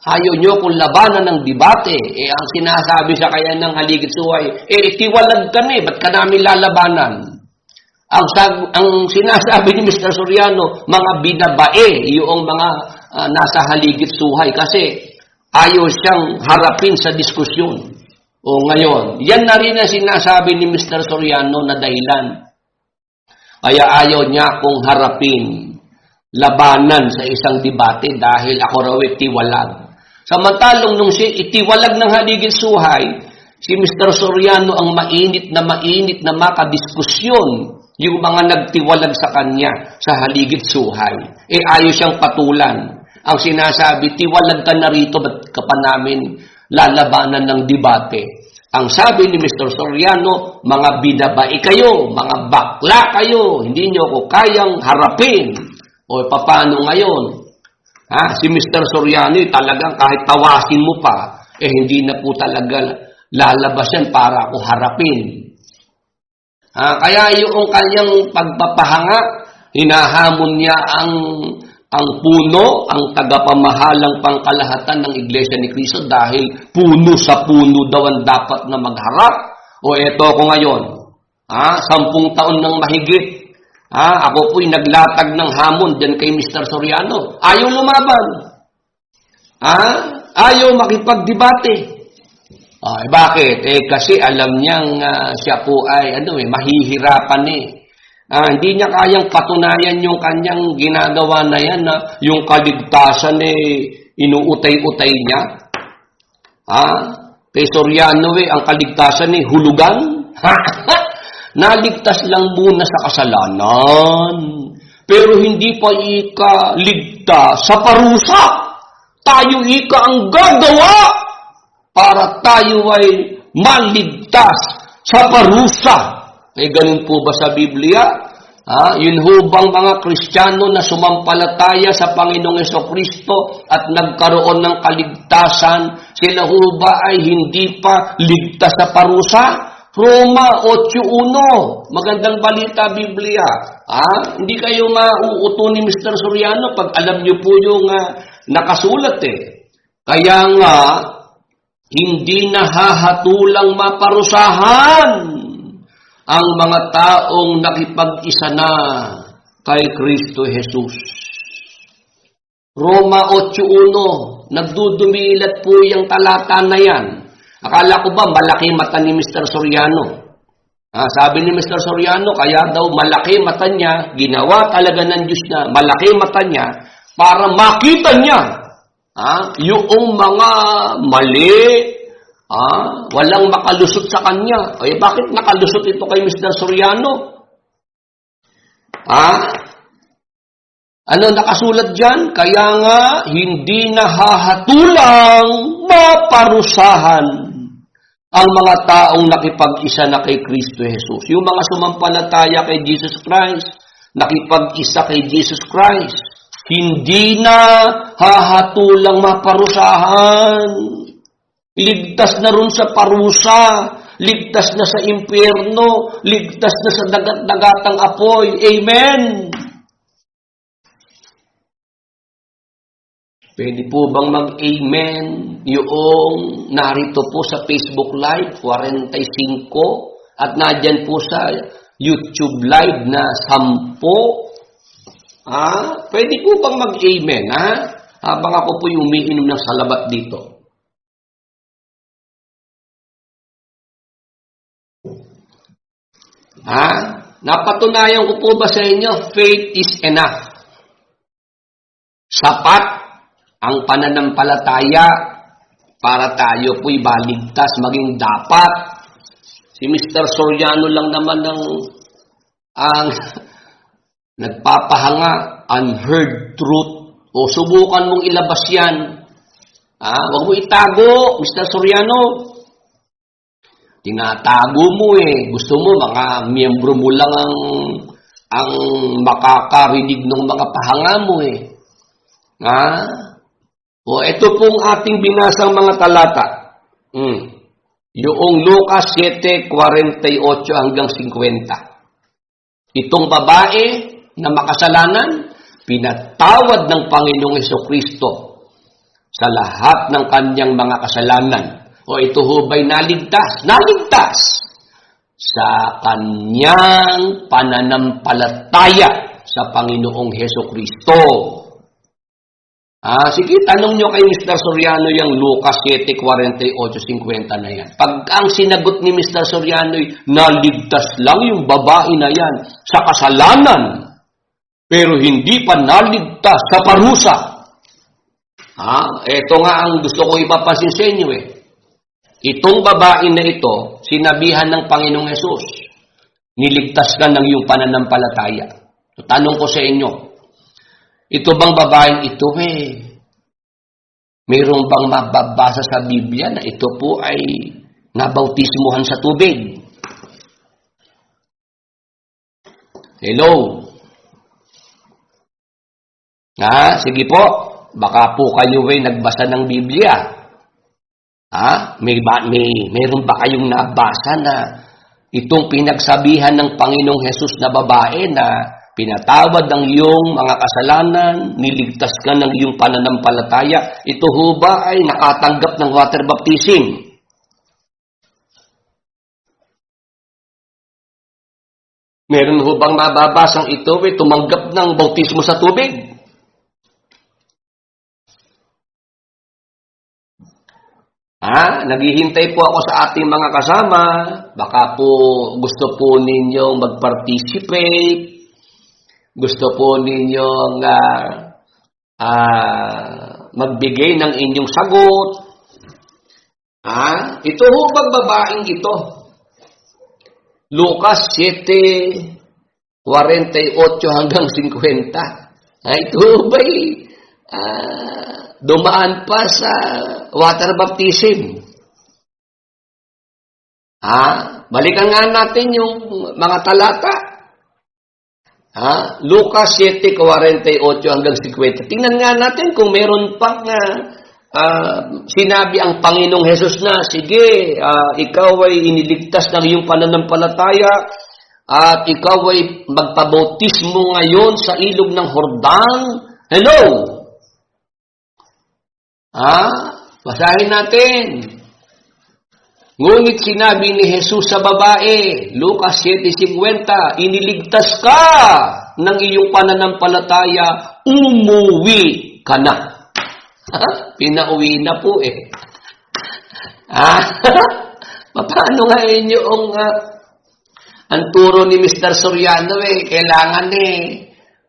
Ayaw nyo kung labanan ng debate. Ang sinasabi sa kanya ng haligit suhay, tiwalag ka ba't ka namin lalabanan? Ang sinasabi ni Mr. Soriano, mga binabae, yung mga nasa haligit suhay. Kasi ayaw siyang harapin sa diskusyon. Ngayon, yan na rin ang sinasabi ni Mr. Soriano na dahilan. Kaya ayaw niya akong harapin, labanan sa isang debate dahil ako raw tiwalag. Samantalong nung siya itiwalag ng haligit suhay, si Mr. Soriano ang mainit na makadiskusyon yung mga nagtiwalag sa kanya sa haligit suhay. Ayaw siyang patulan. Ang sinasabi, tiwalag ka na rito, ba't ka pa namin lalabanan ng debate? Ang sabi ni Mr. Soriano, mga binabae kayo, mga bakla kayo, hindi nyo ko kayang harapin. Paano ngayon? Si Mr. Soriano, talagang kahit tawasin mo pa, hindi na po talaga lalabas yan para ako harapin. Kaya yung kanyang pagpapahanga, hinahamon niya ang puno, ang tagapamahalang pangkalahatan ng Iglesia ni Cristo dahil puno sa puno daw ang dapat na magharap. Eto ako ngayon, 10 taon nang mahigit. Ako po'y naglatag ng hamon dyan kay Mr. Soriano. Ayaw lumaban. Ayaw makipagdebate. Bakit? Kasi alam niyang siya po ay mahihirapan hindi niya kayang patunayan yung kanyang ginagawa na yan yung kaligtasan inuutay-utay niya. Kay Soriano ang kaligtasan hulugan. Naligtas lang muna sa kasalanan. Pero hindi pa ligtas sa parusa. Tayo ang gagawa para tayo ay maligtas sa parusa. Ganun po ba sa Biblia? Yun hubang mga Kristiyano na sumampalataya sa Panginoong Jesucristo at nagkaroon ng kaligtasan, sila huba ay hindi pa ligtas sa parusa? Roma 8:1. Magandang balita, Biblia. Hindi kayo mauuto ni Mr. Soriano pag alam niyo po yung nakasulat Kaya nga, hindi nahahatulang maparusahan ang mga taong nakipag-isa na kay Kristo Jesus. Roma 8:1. Nagdudumilat po yung talata na yan. Akala ko ba malaki mata ni Mr. Soriano? Sabi ni Mr. Soriano, kaya daw malaki mata niya, ginawa talaga ng Diyos na malaki mata niya para makita niya yung mga mali, walang makalusot sa kanya. Bakit nakalusot ito kay Mr. Soriano? Ano nakasulat dyan? Kaya nga, hindi nahahatulang maparusahan ang mga taong nakipag-isa na kay Kristo Jesus. Yung mga sumampalataya kay Jesus Christ, nakipag-isa kay Jesus Christ, hindi na hahatulang maparusahan. Ligtas na rin sa parusa, ligtas na sa impyerno, ligtas na sa dagat-dagatang apoy. Amen! Pwede po bang mag-amen yung narito po sa Facebook Live, 45, at nadyan po sa YouTube Live na 10? Pwede po bang mag-amen, habang ako po yung umiinom ng salabat dito? Napatunayan ko po ba sa inyo, faith is enough. Sapat ang pananampalataya para tayo po'y baligtas, maging dapat. Si Mr. Soriano lang naman ang nagpapahanga, unheard truth. O subukan mong ilabas yan. Huwag mo itago, Mr. Soriano. Tinatago mo Gusto mo mga miyembro mo lang ang makakarinig ng mga pahanga mo ito pong ating binasang mga talata. Yung Lucas 7:48 hanggang 50. Itong babae na makasalanan, pinatawad ng Panginoong Hesukristo sa lahat ng kanyang mga kasalanan. Ito hubay naligtas. Naligtas sa kanyang pananampalataya sa Panginoong Hesukristo. Sige, tanong nyo kay Mr. Soriano yung Lucas 7:48-50 na yan. Pag ang sinagot ni Mr. Soriano, naligtas lang yung babae na yan sa kasalanan, pero hindi pa naligtas sa parusa. Ito nga ang gusto ko ipapansin sa inyo Itong babae na ito, sinabihan ng Panginoong Hesus, niligtas ka ng iyong pananampalataya. So, tanong ko sa inyo, ito bang babaeng ito mayroon bang mababasa sa Biblia na ito po ay nabautismuhan sa tubig? Hello? Sige po, baka po kayo nagbasa ng Biblia. Mayroon ba kayong nabasa na itong pinagsabihan ng Panginoong Hesus na babae na pinatawad ang iyong mga kasalanan, niligtas ka ng iyong pananampalataya, ito ho ba ay nakatanggap ng water baptism? Meron ho bang mababasang ito tumanggap ng bautismo sa tubig? Naghihintay po ako sa ating mga kasama. Baka po gusto po ninyong mag-participate. Gusto po ninyong magbigay ng inyong sagot. Ito ho bang babaeng ito? Lucas 7:48 hanggang 50. Ito ho ba'y dumaan pa sa water baptism? Balikan nga natin yung mga talata. Lucas 7:48 hanggang 50. Tingnan nga natin kung meron pang sinabi ang Panginoong Hesus na, sige, ikaw ay iniligtas ng iyong pananampalataya at ikaw ay magpabautismo ngayon sa ilog ng Jordan. Hello? Basahin natin. Ngunit sinabi ni Jesus sa babae, Lucas 7:50, iniligtas ka ng iyong pananampalataya, umuwi ka na. Pinauwi na po Paano nga inyong ang turo ni Mr. Soriano kailangan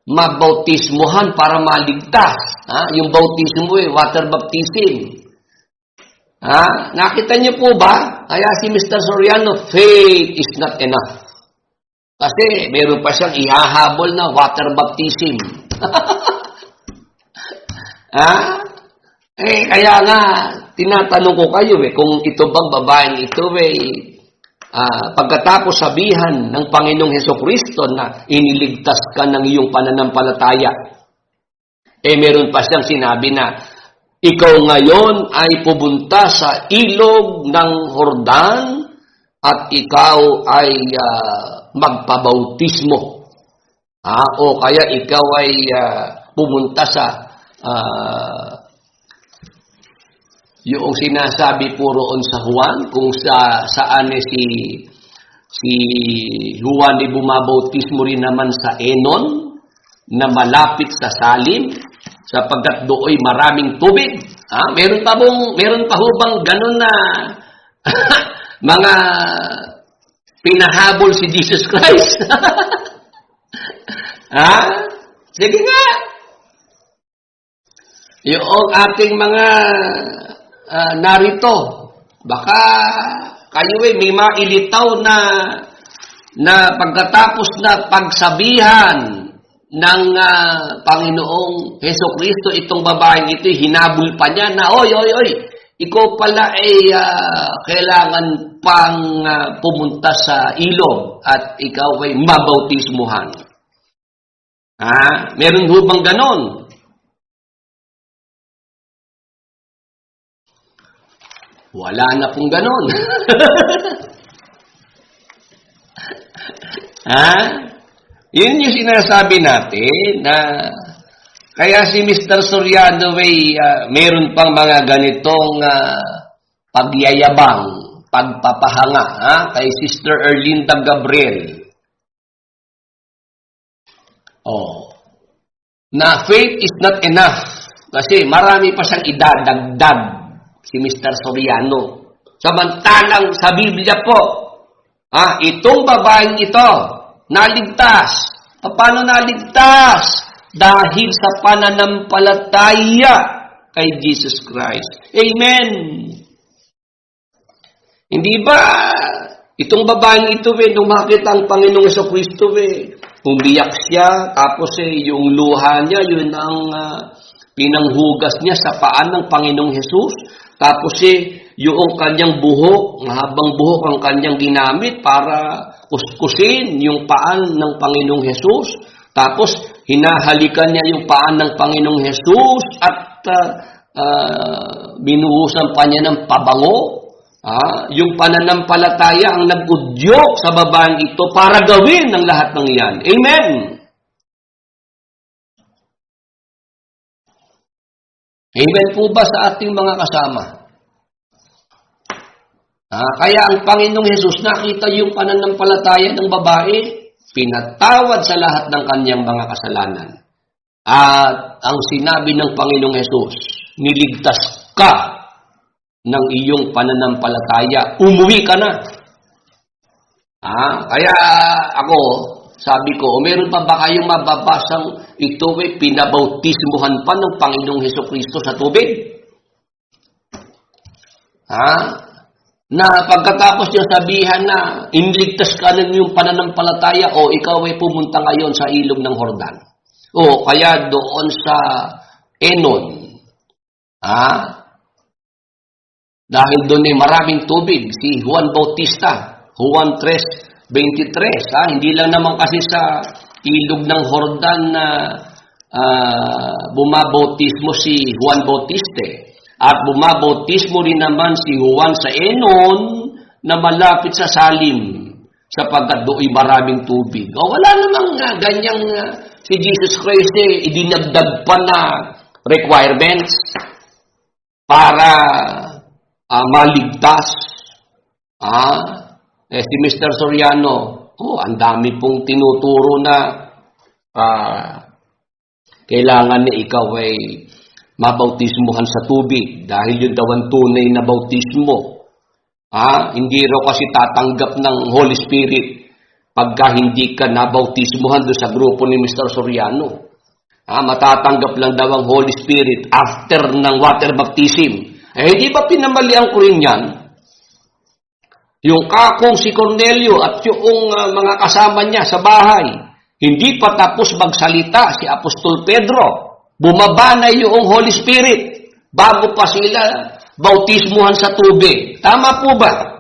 mabautismuhan para maligtas. Yung bautismo water baptism. Nakita niyo po ba? Kaya si Mr. Soriano, faith is not enough. Kasi meron pa siyang ihahabol na water baptism. Kaya nga, tinatanong ko kayo kung ito bang babaeng ito pagkatapos sabihan ng Panginoong Hesukristo na iniligtas ka ng iyong pananampalataya, meron pa siyang sinabi na, ikaw ngayon ay pupunta sa ilog ng Jordan at ikaw ay magpabautismo. O kaya ikaw ay pumunta sa Yung sinasabi po roon sa Juan, kung saan si Juan ay bumabautismo rin naman sa Enon, na malapit sa Salim, sapagkat dooy maraming tubig. Meron pa ho bang ganun na mga pinahabol si Jesus Christ? Sige nga. Yung ating mga narito, baka kayo may mailitaw na pagkatapos na pagsabihan ng Panginoong Hesukristo, itong babaeng ito, hinabol pa niya na, oy, ikaw pala ay kailangan pang pumunta sa ilog at ikaw ay mabautismuhan. Meron ho bang ganon? Wala na pong ganon. Yun yung sinasabi natin na kaya si Mr. Soriano ay meron pang mga ganitong pagyayabang, pagpapahanga kay Sister Erlinda Gabriel. Na faith is not enough kasi marami pa siyang idadagdag si Mr. Soriano. Samantalang sa Biblia po, itong babaeng ito, naligtas. Paano naligtas? Dahil sa pananampalataya kay Jesus Christ. Amen! Hindi ba, itong babaeng ito, nung makita ang Panginoong Jesucristo, umiyak siya, tapos yung luha niya, yun ang pinanghugas niya sa paan ng Panginoong Jesus. Tapos yung kanyang buhok, mahabang buhok ang kanyang ginamit para kuskusin yung paan ng Panginoong Jesus. Tapos hinahalikan niya yung paan ng Panginoong Jesus at binuhusan pa niya ng pabango. Yung pananampalataya ang nag-udyok sa babaeng ito para gawin ang lahat ng iyan. Amen! Amen po ba sa ating mga kasama? Kaya ang Panginoong Hesus nakita yung pananampalataya ng babae, pinatawad sa lahat ng kanyang mga kasalanan. At ang sinabi ng Panginoong Hesus, niligtas ka ng iyong pananampalataya, umuwi ka na. Kaya ako, sabi ko, meron pa ba kayong mababasang ito pinabautismuhan pa ng Panginoong Hesukristo sa tubig? Na pagkatapos niya sabihan na inligtas ka ng iyong pananampalataya, ikaw ay pumunta ngayon sa ilog ng Jordan. Kaya doon sa Enon. Dahil doon ay maraming tubig. Si Juan Bautista, Juan 3:23. Hindi lang naman kasi sa ilog ng Jordan na bumabautismo si Juan Bautista. At bumabautismo rin naman si Juan sa Enon na malapit sa Salim sapagkat do'y maraming tubig. Wala namang ganyang si Jesus Christ idinagdag pa na requirements para maligtas. Si Mr. Soriano, ang dami pong tinuturo na kailangan na ikaw ay mabautismuhan sa tubig dahil yun daw ang tunay na bautismo. Hindi raw kasi tatanggap ng Holy Spirit pagka hindi ka nabautismuhan doon sa grupo ni Mr. Soriano. Matatanggap lang daw ang Holy Spirit after ng water baptism. Hindi ba pinamalian ko rin yan? Yung kakong si Cornelio at yung mga kasama niya sa bahay, hindi pa tapos magsalita si Apostol Pedro. Bumaba na yung Holy Spirit bago pa sila bautismuhan sa tubig. Tama po ba?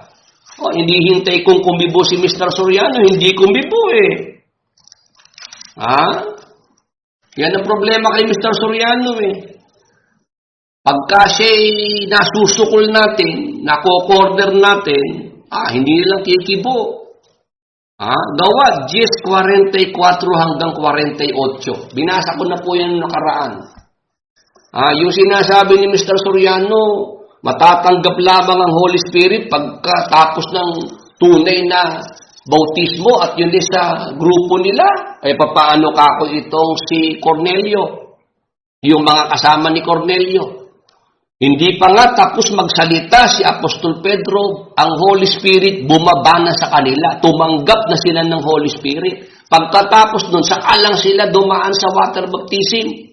Hindi hintay kung kumibo si Mr. Soriano, hindi kumibo Yan ang problema kay Mr. Soriano Pagka siya'y nasusukol natin, nako-corner natin, hindi lang kikibo. Gawa, 10:44 hanggang 48. Binasa ko na po yan nakaraan. Yung sinasabi ni Mr. Soriano, Matatanggap lamang ang Holy Spirit pagkatapos ng tunay na bautismo at yun din sa grupo nila. Ay papaano kako itong si Cornelio? Yung mga kasama ni Cornelio. Hindi pa nga tapos magsalita si Apostol Pedro, ang Holy Spirit bumaba na sa kanila. Tumanggap na sila ng Holy Spirit. Pagkatapos nun, saka lang sila dumaan sa water baptism.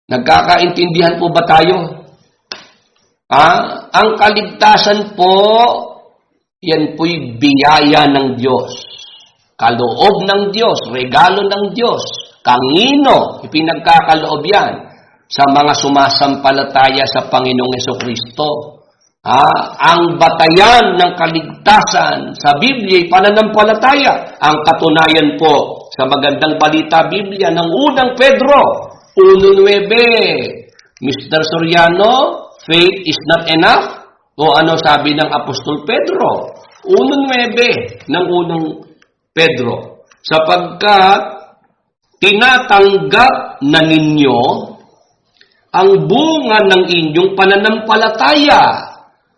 Nagkakaintindihan po ba tayo? Ang kaligtasan po, yan po'y biyaya ng Diyos. Kaloob ng Diyos, regalo ng Diyos. Kangino, ipinagkakaloob yan sa mga sumasampalataya sa Panginoong Jesucristo. Ang batayan ng kaligtasan sa Biblia ay pananampalataya. Ang katunayan po sa magandang balita Biblia ng unang Pedro 1:9. Mr. Soriano, faith is not enough? O ano sabi ng Apostol Pedro? 1:9 ng unang Pedro. Sapagkat tinatanggap na ninyo ang bunga ng inyong pananampalataya,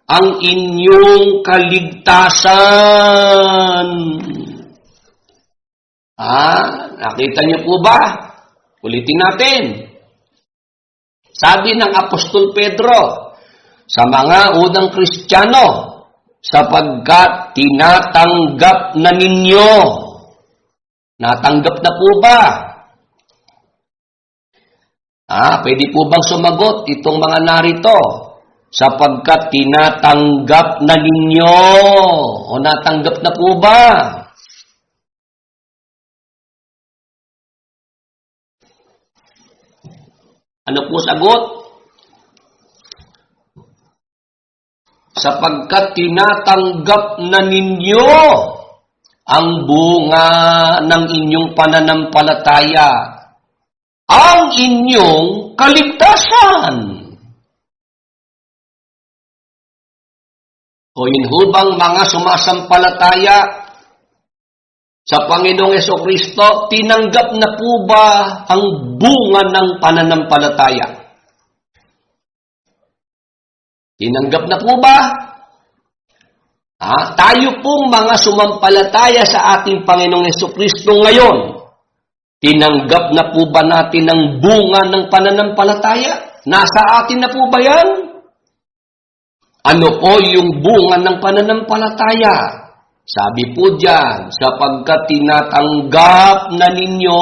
ang inyong kaligtasan. Nakita niyo po ba? Ulitin natin. Sabi ng Apostol Pedro sa mga unang Kristiyano, sapagkat tinatanggap na ninyo. Natanggap na po ba? Pwede po bang sumagot itong mga narito? Sapagkat tinatanggap na ninyo. O natanggap na po ba? Ano po sagot? Sapagkat tinatanggap na ninyo ang bunga ng inyong pananampalataya, ang inyong kaligtasan. O yun hubang mga sumasampalataya sa Panginoong Jesucristo, tinanggap na po ba ang bunga ng pananampalataya? Tinanggap na po ba? Tayo pong mga sumampalataya sa ating Panginoong Jesucristo ngayon, tinanggap na po ba natin ang bunga ng pananampalataya? Nasa atin na po ba yan? Ano po yung bunga ng pananampalataya? Sabi po diyan, sapagkat tinatanggap na ninyo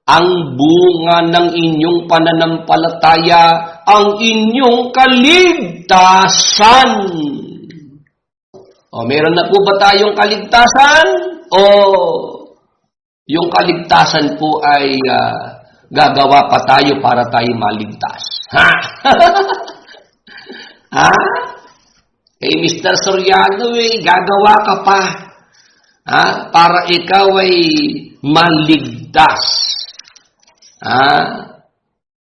ang bunga ng inyong pananampalataya, ang inyong kaligtasan. Meron na po ba tayong kaligtasan? Yung kaligtasan po ay gagawa pa tayo para tayo maligtas. Kay Mr. Soriano, gagawa ka pa para ikaw ay maligtas.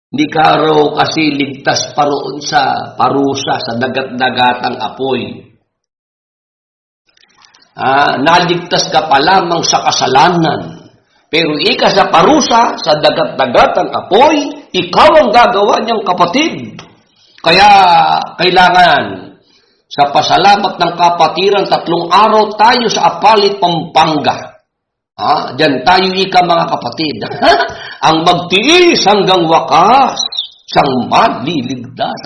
Hindi ka raw kasi ligtas paroon sa parusa, sa dagat-dagatang apoy. Naligtas ka pa lamang sa kasalanan. Pero ika sa parusa, sa dagat-dagatang apoy, ikaw ang gagawa niyang kapatid. Kaya kailangan sa pasalamat ng kapatiran, 3 araw tayo sa Apalit, Pampanga. Diyan tayo ika mga kapatid. Ang magtiis hanggang wakas, siyang maliligtas.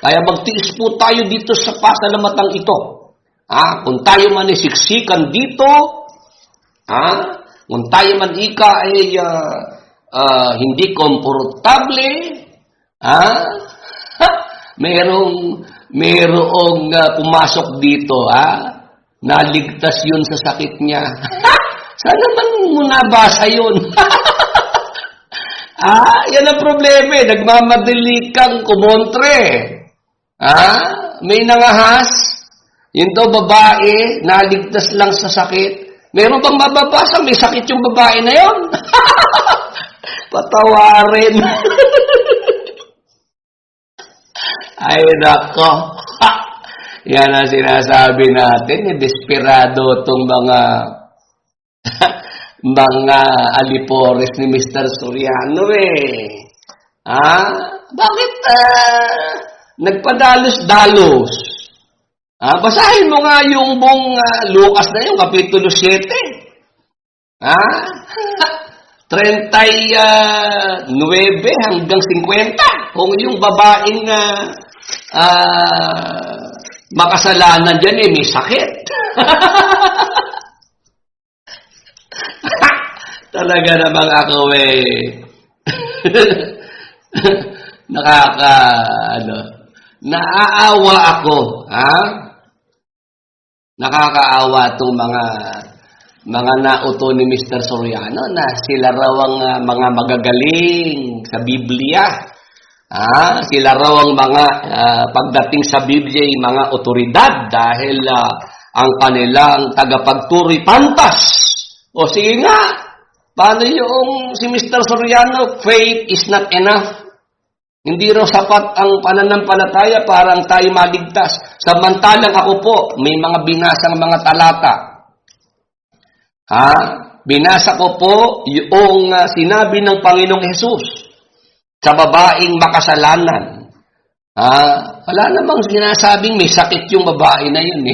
Kaya magtiis po tayo dito sa pasalamatang ito. Kung tayo man ay siksikan dito, kung tayo man ika ay hindi komportable, merong pumasok dito, naligtas yun sa sakit niya. Sana man mo nabasa yun. Yan ang problema. Nagmamadali kang kumontre. May nangahas. Yun daw babae, naligtas lang sa sakit. Meron bang mababasa? May sakit yung babae na yun. Patawarin. Ay, nako. Yan ang sinasabi natin. Desperado itong mga alipores ni Mr. Soriano. Bakit nagpadalos-dalos? Basahin mo nga yung buong Lucas na yung Kapitulo 7. 39 hanggang 50. Kung yung babaeng makasalanan dyan, may sakit. Talaga namang ako naaawa ako, nakakaawa itong mga nauto ni Mr. Soriano na sila raw ang mga magagaling sa Biblia. Sila raw ang mga pagdating sa Biblia ay mga otoridad dahil ang kanilang tagapagturi pantas. O sige nga, paano yung si Mr. Soriano, faith is not enough. Hindi raw sapat ang pananampalataya para ang tayo maligtas. Samantalang ako po, may mga binasang mga talata. Binasa ko po yung sinabi ng Panginoong Hesus sa babaeng makasalanan. Wala namang sinasabing may sakit yung babae na yun.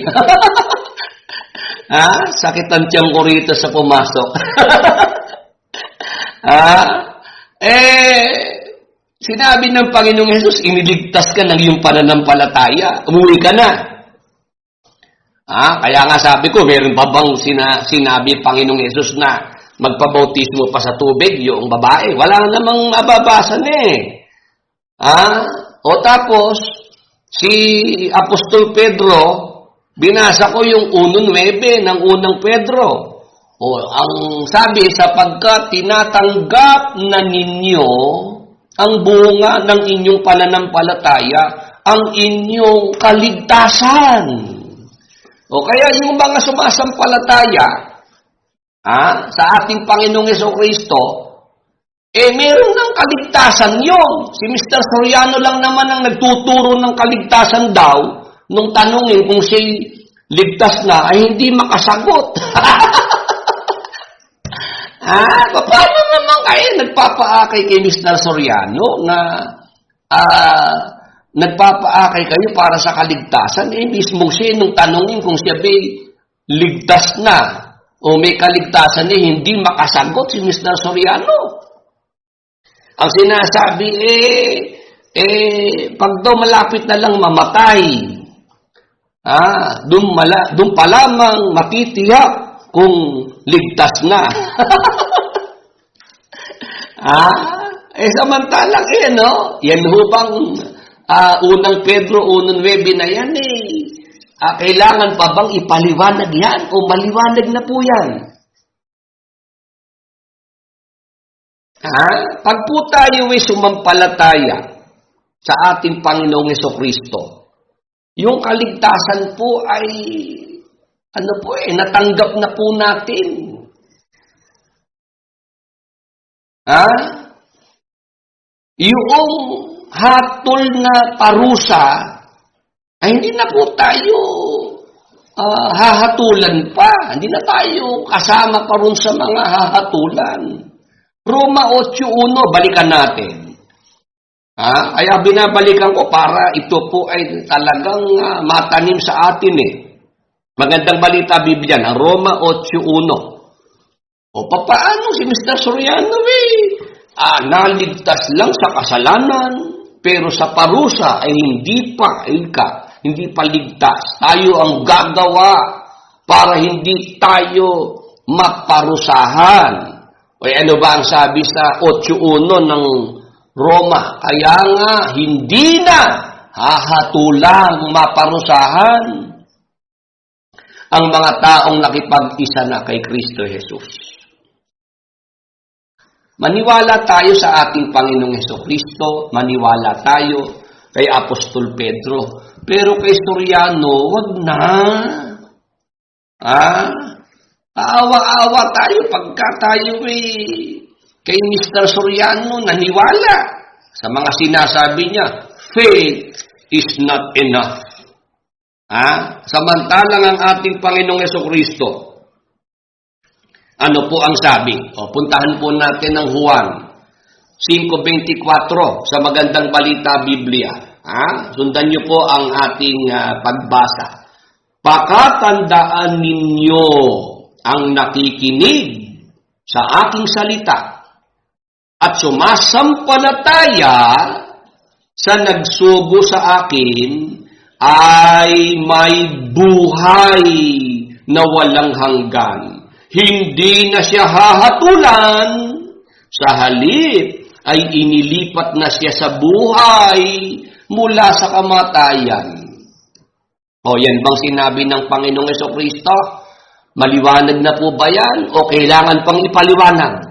Sakit ang tiyang ko rito sa pumasok. Sinabi ng Panginoong Hesus, iniligtas ka ng iyong pananampalataya. Umuwi ka na. Kaya nga sabi ko, meron pa bang sinabi Panginoong Hesus na magpabautismo pa sa tubig yung babae? Wala namang mababasa na O tapos, si Apostol Pedro, binasa ko yung 1:9 ng unang Pedro. Ang sabi, sapagkat tinatanggap na ninyo ang bunga ng inyong pananampalataya, ang inyong kaligtasan. Kaya yung mga sumasampalataya sa ating Panginoong Jesucristo, meron ng kaligtasan yun. Si Mr. Soriano lang naman ang nagtuturo ng kaligtasan daw nung tanungin kung siya ligtas na ay hindi makasagot. Paano naman kayo nagpapaakay kay Mr. Soriano na nagpapaakay kayo para sa kaligtasan? Mismo siya nung tanungin kung siya ba'y ligtas na o may kaligtasan hindi makasagot si Mr. Soriano. Ang sinasabi pag daw malapit na lang mamatay, doon pa lamang matitiyak kung ligtas na. Samantalang yan hubang unang Pedro 1:9 na yan kailangan pa bang ipaliwanag yan o maliwanag na po yan? Pag po tayo ay sumampalataya sa ating Panginoong Jesucristo, yung kaligtasan po ay natanggap na po natin. Yung hatol na parusa ay hindi na po tayo hahatulan pa. Hindi na tayo kasama pa rin sa mga hahatulan. Roma 8:1, balikan natin. Kaya binabalikan ko para ito po ay talagang matanim sa atin Magandang balita Biblia, ang Roma 8:1. Paano si Mr. Soriano naligtas lang sa kasalanan, pero sa parusa ay hindi pa ligtas. Tayo ang gagawa para hindi tayo maparusahan. Ano ba ang sabi sa 8:1 ng Roma? Kaya nga, hindi na hahatulang maparusahan ang mga taong nakipag-isa na kay Kristo Jesus. Maniwala tayo sa ating Panginoong Jesucristo, maniwala tayo kay Apostol Pedro, pero kay Soriano, wag na. Aawa-awa tayo pagka tayo kay Mr. Soriano naniwala sa mga sinasabi niya. Faith is not enough. Samantalang ang ating Panginoong Jesucristo, ano po ang sabi? Puntahan po natin ang Juan 5:24 sa Magandang Balita Biblia. Sundan niyo po ang ating pagbasa. Pakatandaan ninyo ang nakikinig sa aking salita at sumasampalataya sa nagsugo sa akin ay may buhay na walang hanggan. Hindi na siya hahatulan, sa halip ay inilipat na siya sa buhay mula sa kamatayan. O yan bang sinabi ng Panginoong Jesucristo? Maliwanag na po ba yan o kailangan pang ipaliwanag?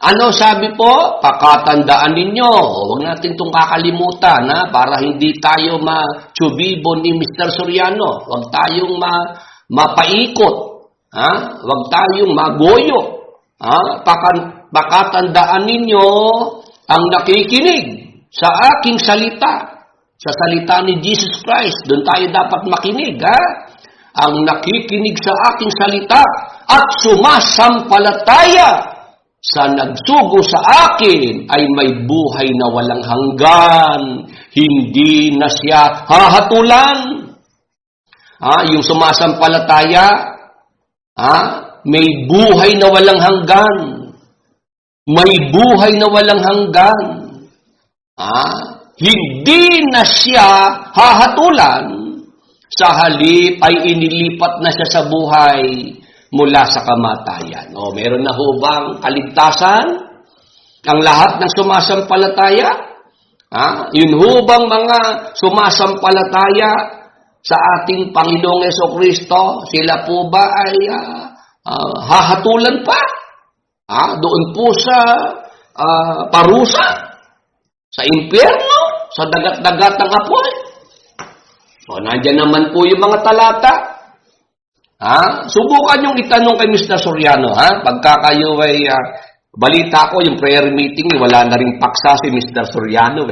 Ano sabi po? Pakatandaan ninyo. Huwag natin itong kakalimutan para hindi tayo ma-chubibo ni Mr. Soriano. Huwag tayong mapaikot. Huwag tayong magoyo. Pakatandaan ninyo ang nakikinig sa aking salita. Sa salita ni Jesus Christ, doon tayo dapat makinig. Ang nakikinig sa aking salita at sumasampalataya sa nagsugo sa akin ay may buhay na walang hanggan. Hindi na siya hahatulan. Yung sumasampalataya, may buhay na walang hanggan. May buhay na walang hanggan. Hindi na siya hahatulan. Sa halip ay inilipat na siya sa buhay mula sa kamatayan. Meron na ho bang kaligtasan? Ang lahat ng sumasampalataya? Yun ho bang mga sumasampalataya sa ating Panginoong Jesucristo? Sila po ba ay hahatulan pa? Doon po sa parusa? Sa impyerno? Sa dagat-dagat ng apoy? Nandiyan naman po yung mga talata. Subukan yung itanong kay Mr. Soriano, pagka kayo ay, balita ko yung prayer meeting, wala na rin paksa si Mr. Soriano,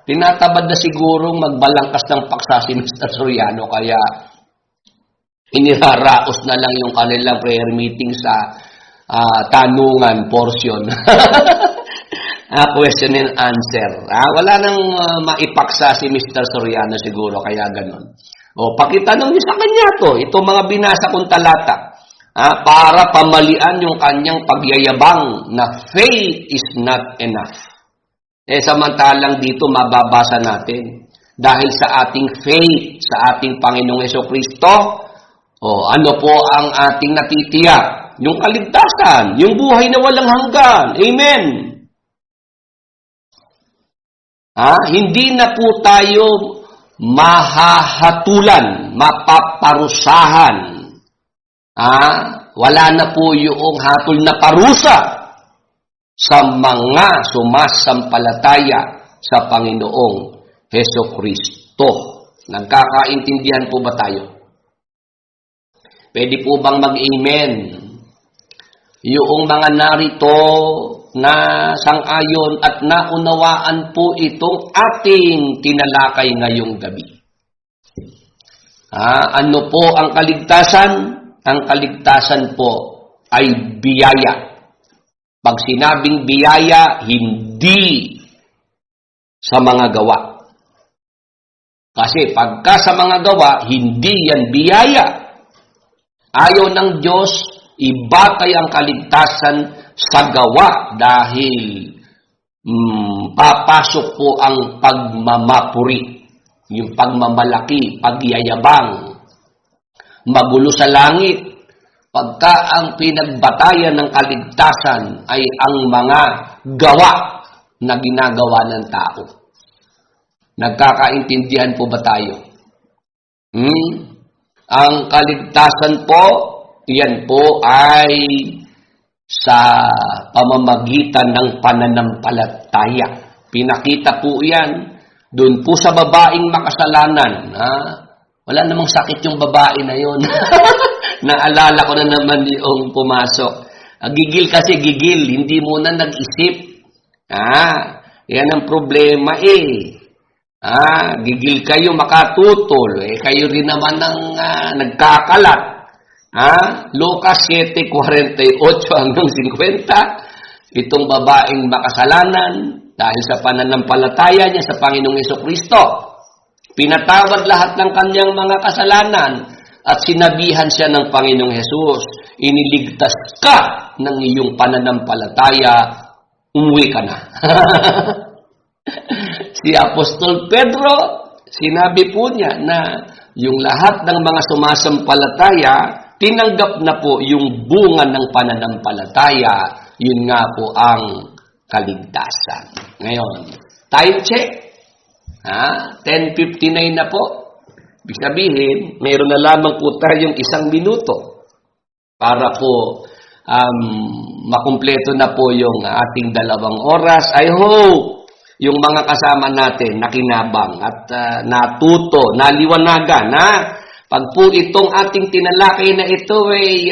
tinatabad na sigurong magbalangkas ng paksa si Mr. Soriano, kaya iniraraos na lang yung kanilang prayer meeting sa tanungan portion. Question and answer. Wala nang maipaksa si Mr. Soriano siguro, kaya ganun. Pakitanong niyo sa kanya to, itong mga binasa kong talata, para pamalian yung kanyang pagyayabang na faith is not enough. Samantalang dito mababasa natin, dahil sa ating faith, sa ating Panginoong Jesucristo, ano po ang ating natitiyak? Yung kaligtasan, yung buhay na walang hanggan. Amen. Hindi na po tayo mahahatulan, mapaparusahan. Wala na po yung hatol na parusa sa mga sumasampalataya sa Panginoong Jesucristo. Nagkakaintindihan po ba tayo? Pwede po bang mag-amen? Yung mga narito na sang-ayon at naunawaan po itong ating tinalakay ngayong gabi. Ano po ang kaligtasan? Ang kaligtasan po ay biyaya. Pag sinabing biyaya, hindi sa mga gawa. Kasi pagka sa mga gawa, hindi yan biyaya. Ayaw ng Diyos, ibatay ang kaligtasan sa gawa dahil papasok po ang pagmamapuri, yung pagmamalaki, pagyayabang, magulo sa langit. Pagka ang pinagbatayan ng kaligtasan ay ang mga gawa na ginagawa ng tao. Nagkakaintindihan po ba tayo? Ang kaligtasan po, yan po ay sa pamamagitan ng pananampalataya. Pinakita po yan doon po sa babaeng makasalanan. Wala namang sakit yung babae na yon. Naalala ko na naman yung pumasok. Gigil kasi, gigil. Hindi muna nag-isip. Yan ang problema Gigil kayo makatutol. Kayo rin naman ang nagkakalat. Lucas 7:48 hanggang 50. Itong babaeng makasalanan dahil sa pananampalataya niya sa Panginoong Hesukristo. Pinatawad lahat ng kanyang mga kasalanan at sinabihan siya ng Panginoong Hesus, iniligtas ka ng iyong pananampalataya, umuwi ka na. Si Apostol Pedro, sinabi po niya na yung lahat ng mga sumasampalataya, tinanggap na po yung bunga ng pananampalataya, yun nga po ang kaligtasan. Ngayon, time check. 10:59 na po. Ibig sabihin, mayroon na lamang po tayong 1 minuto para po makumpleto na po yung ating 2 oras. I hope yung mga kasama natin nakinabang at natuto, naliwanagan. Pag po itong ating tinalakay na ito ay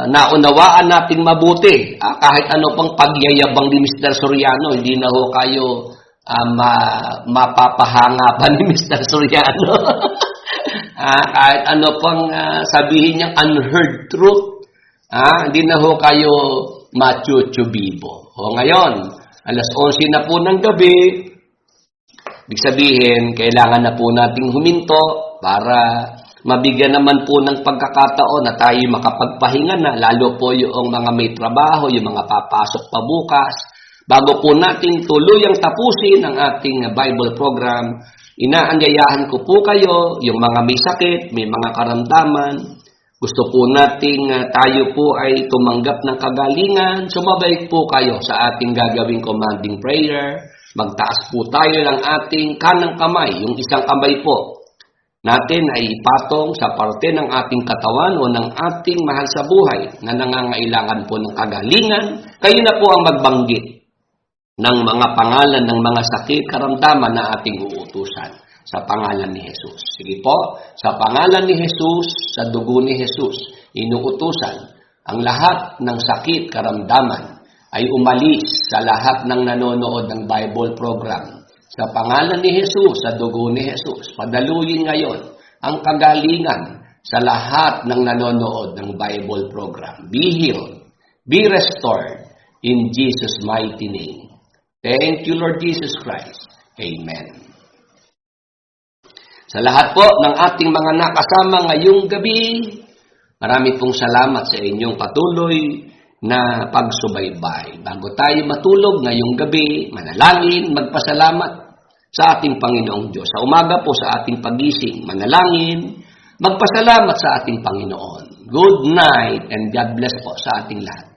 naunawaan natin mabuti. Kahit ano pang pagyayabang ni Mr. Soriano, hindi na ho kayo mapapahanga pa ni Mr. Soriano. Kahit ano pang sabihin niyang unheard truth, hindi na ho kayo machuchubibo. Ngayon, alas 11 na po ng gabi, ibig sabihin, kailangan na po nating huminto para mabigyan naman po ng pagkakataon na tayo makapagpahinga na, lalo po yung mga may trabaho, yung mga papasok pa bukas. Bago po natin tuluyang tapusin ang ating Bible program, inaanyayahan ko po kayo, yung mga may sakit, may mga karamdaman, gusto po nating tayo po ay tumanggap ng kagalingan, sumabay po kayo sa ating gagawing commanding prayer. Magtaas po tayo ng ating kanang kamay, yung isang kamay po natin ay ipatong sa parte ng ating katawan o ng ating mahal sa buhay na nangangailangan po ng kagalingan. Kayo na po ang magbanggit ng mga pangalan ng mga sakit, karamdaman na ating uutusan sa pangalan ni Jesus. Sige po, sa pangalan ni Jesus, sa dugo ni Jesus, inuutusan ang lahat ng sakit, karamdaman ay umalis sa lahat ng nanonood ng Bible program. Sa pangalan ni Jesus, sa dugo ni Jesus, padaluyin ngayon ang kagalingan sa lahat ng nanonood ng Bible program. Be healed, be restored in Jesus' mighty name. Thank you, Lord Jesus Christ. Amen. Sa lahat po ng ating mga nakasama ngayong gabi, marami pong salamat sa inyong patuloy na pagsubaybay. Bago tayo matulog ngayong gabi, manalangin, magpasalamat sa ating Panginoong Diyos. Sa umaga po sa ating pagising, manalangin, magpasalamat sa ating Panginoon. Good night and God bless po sa ating lahat.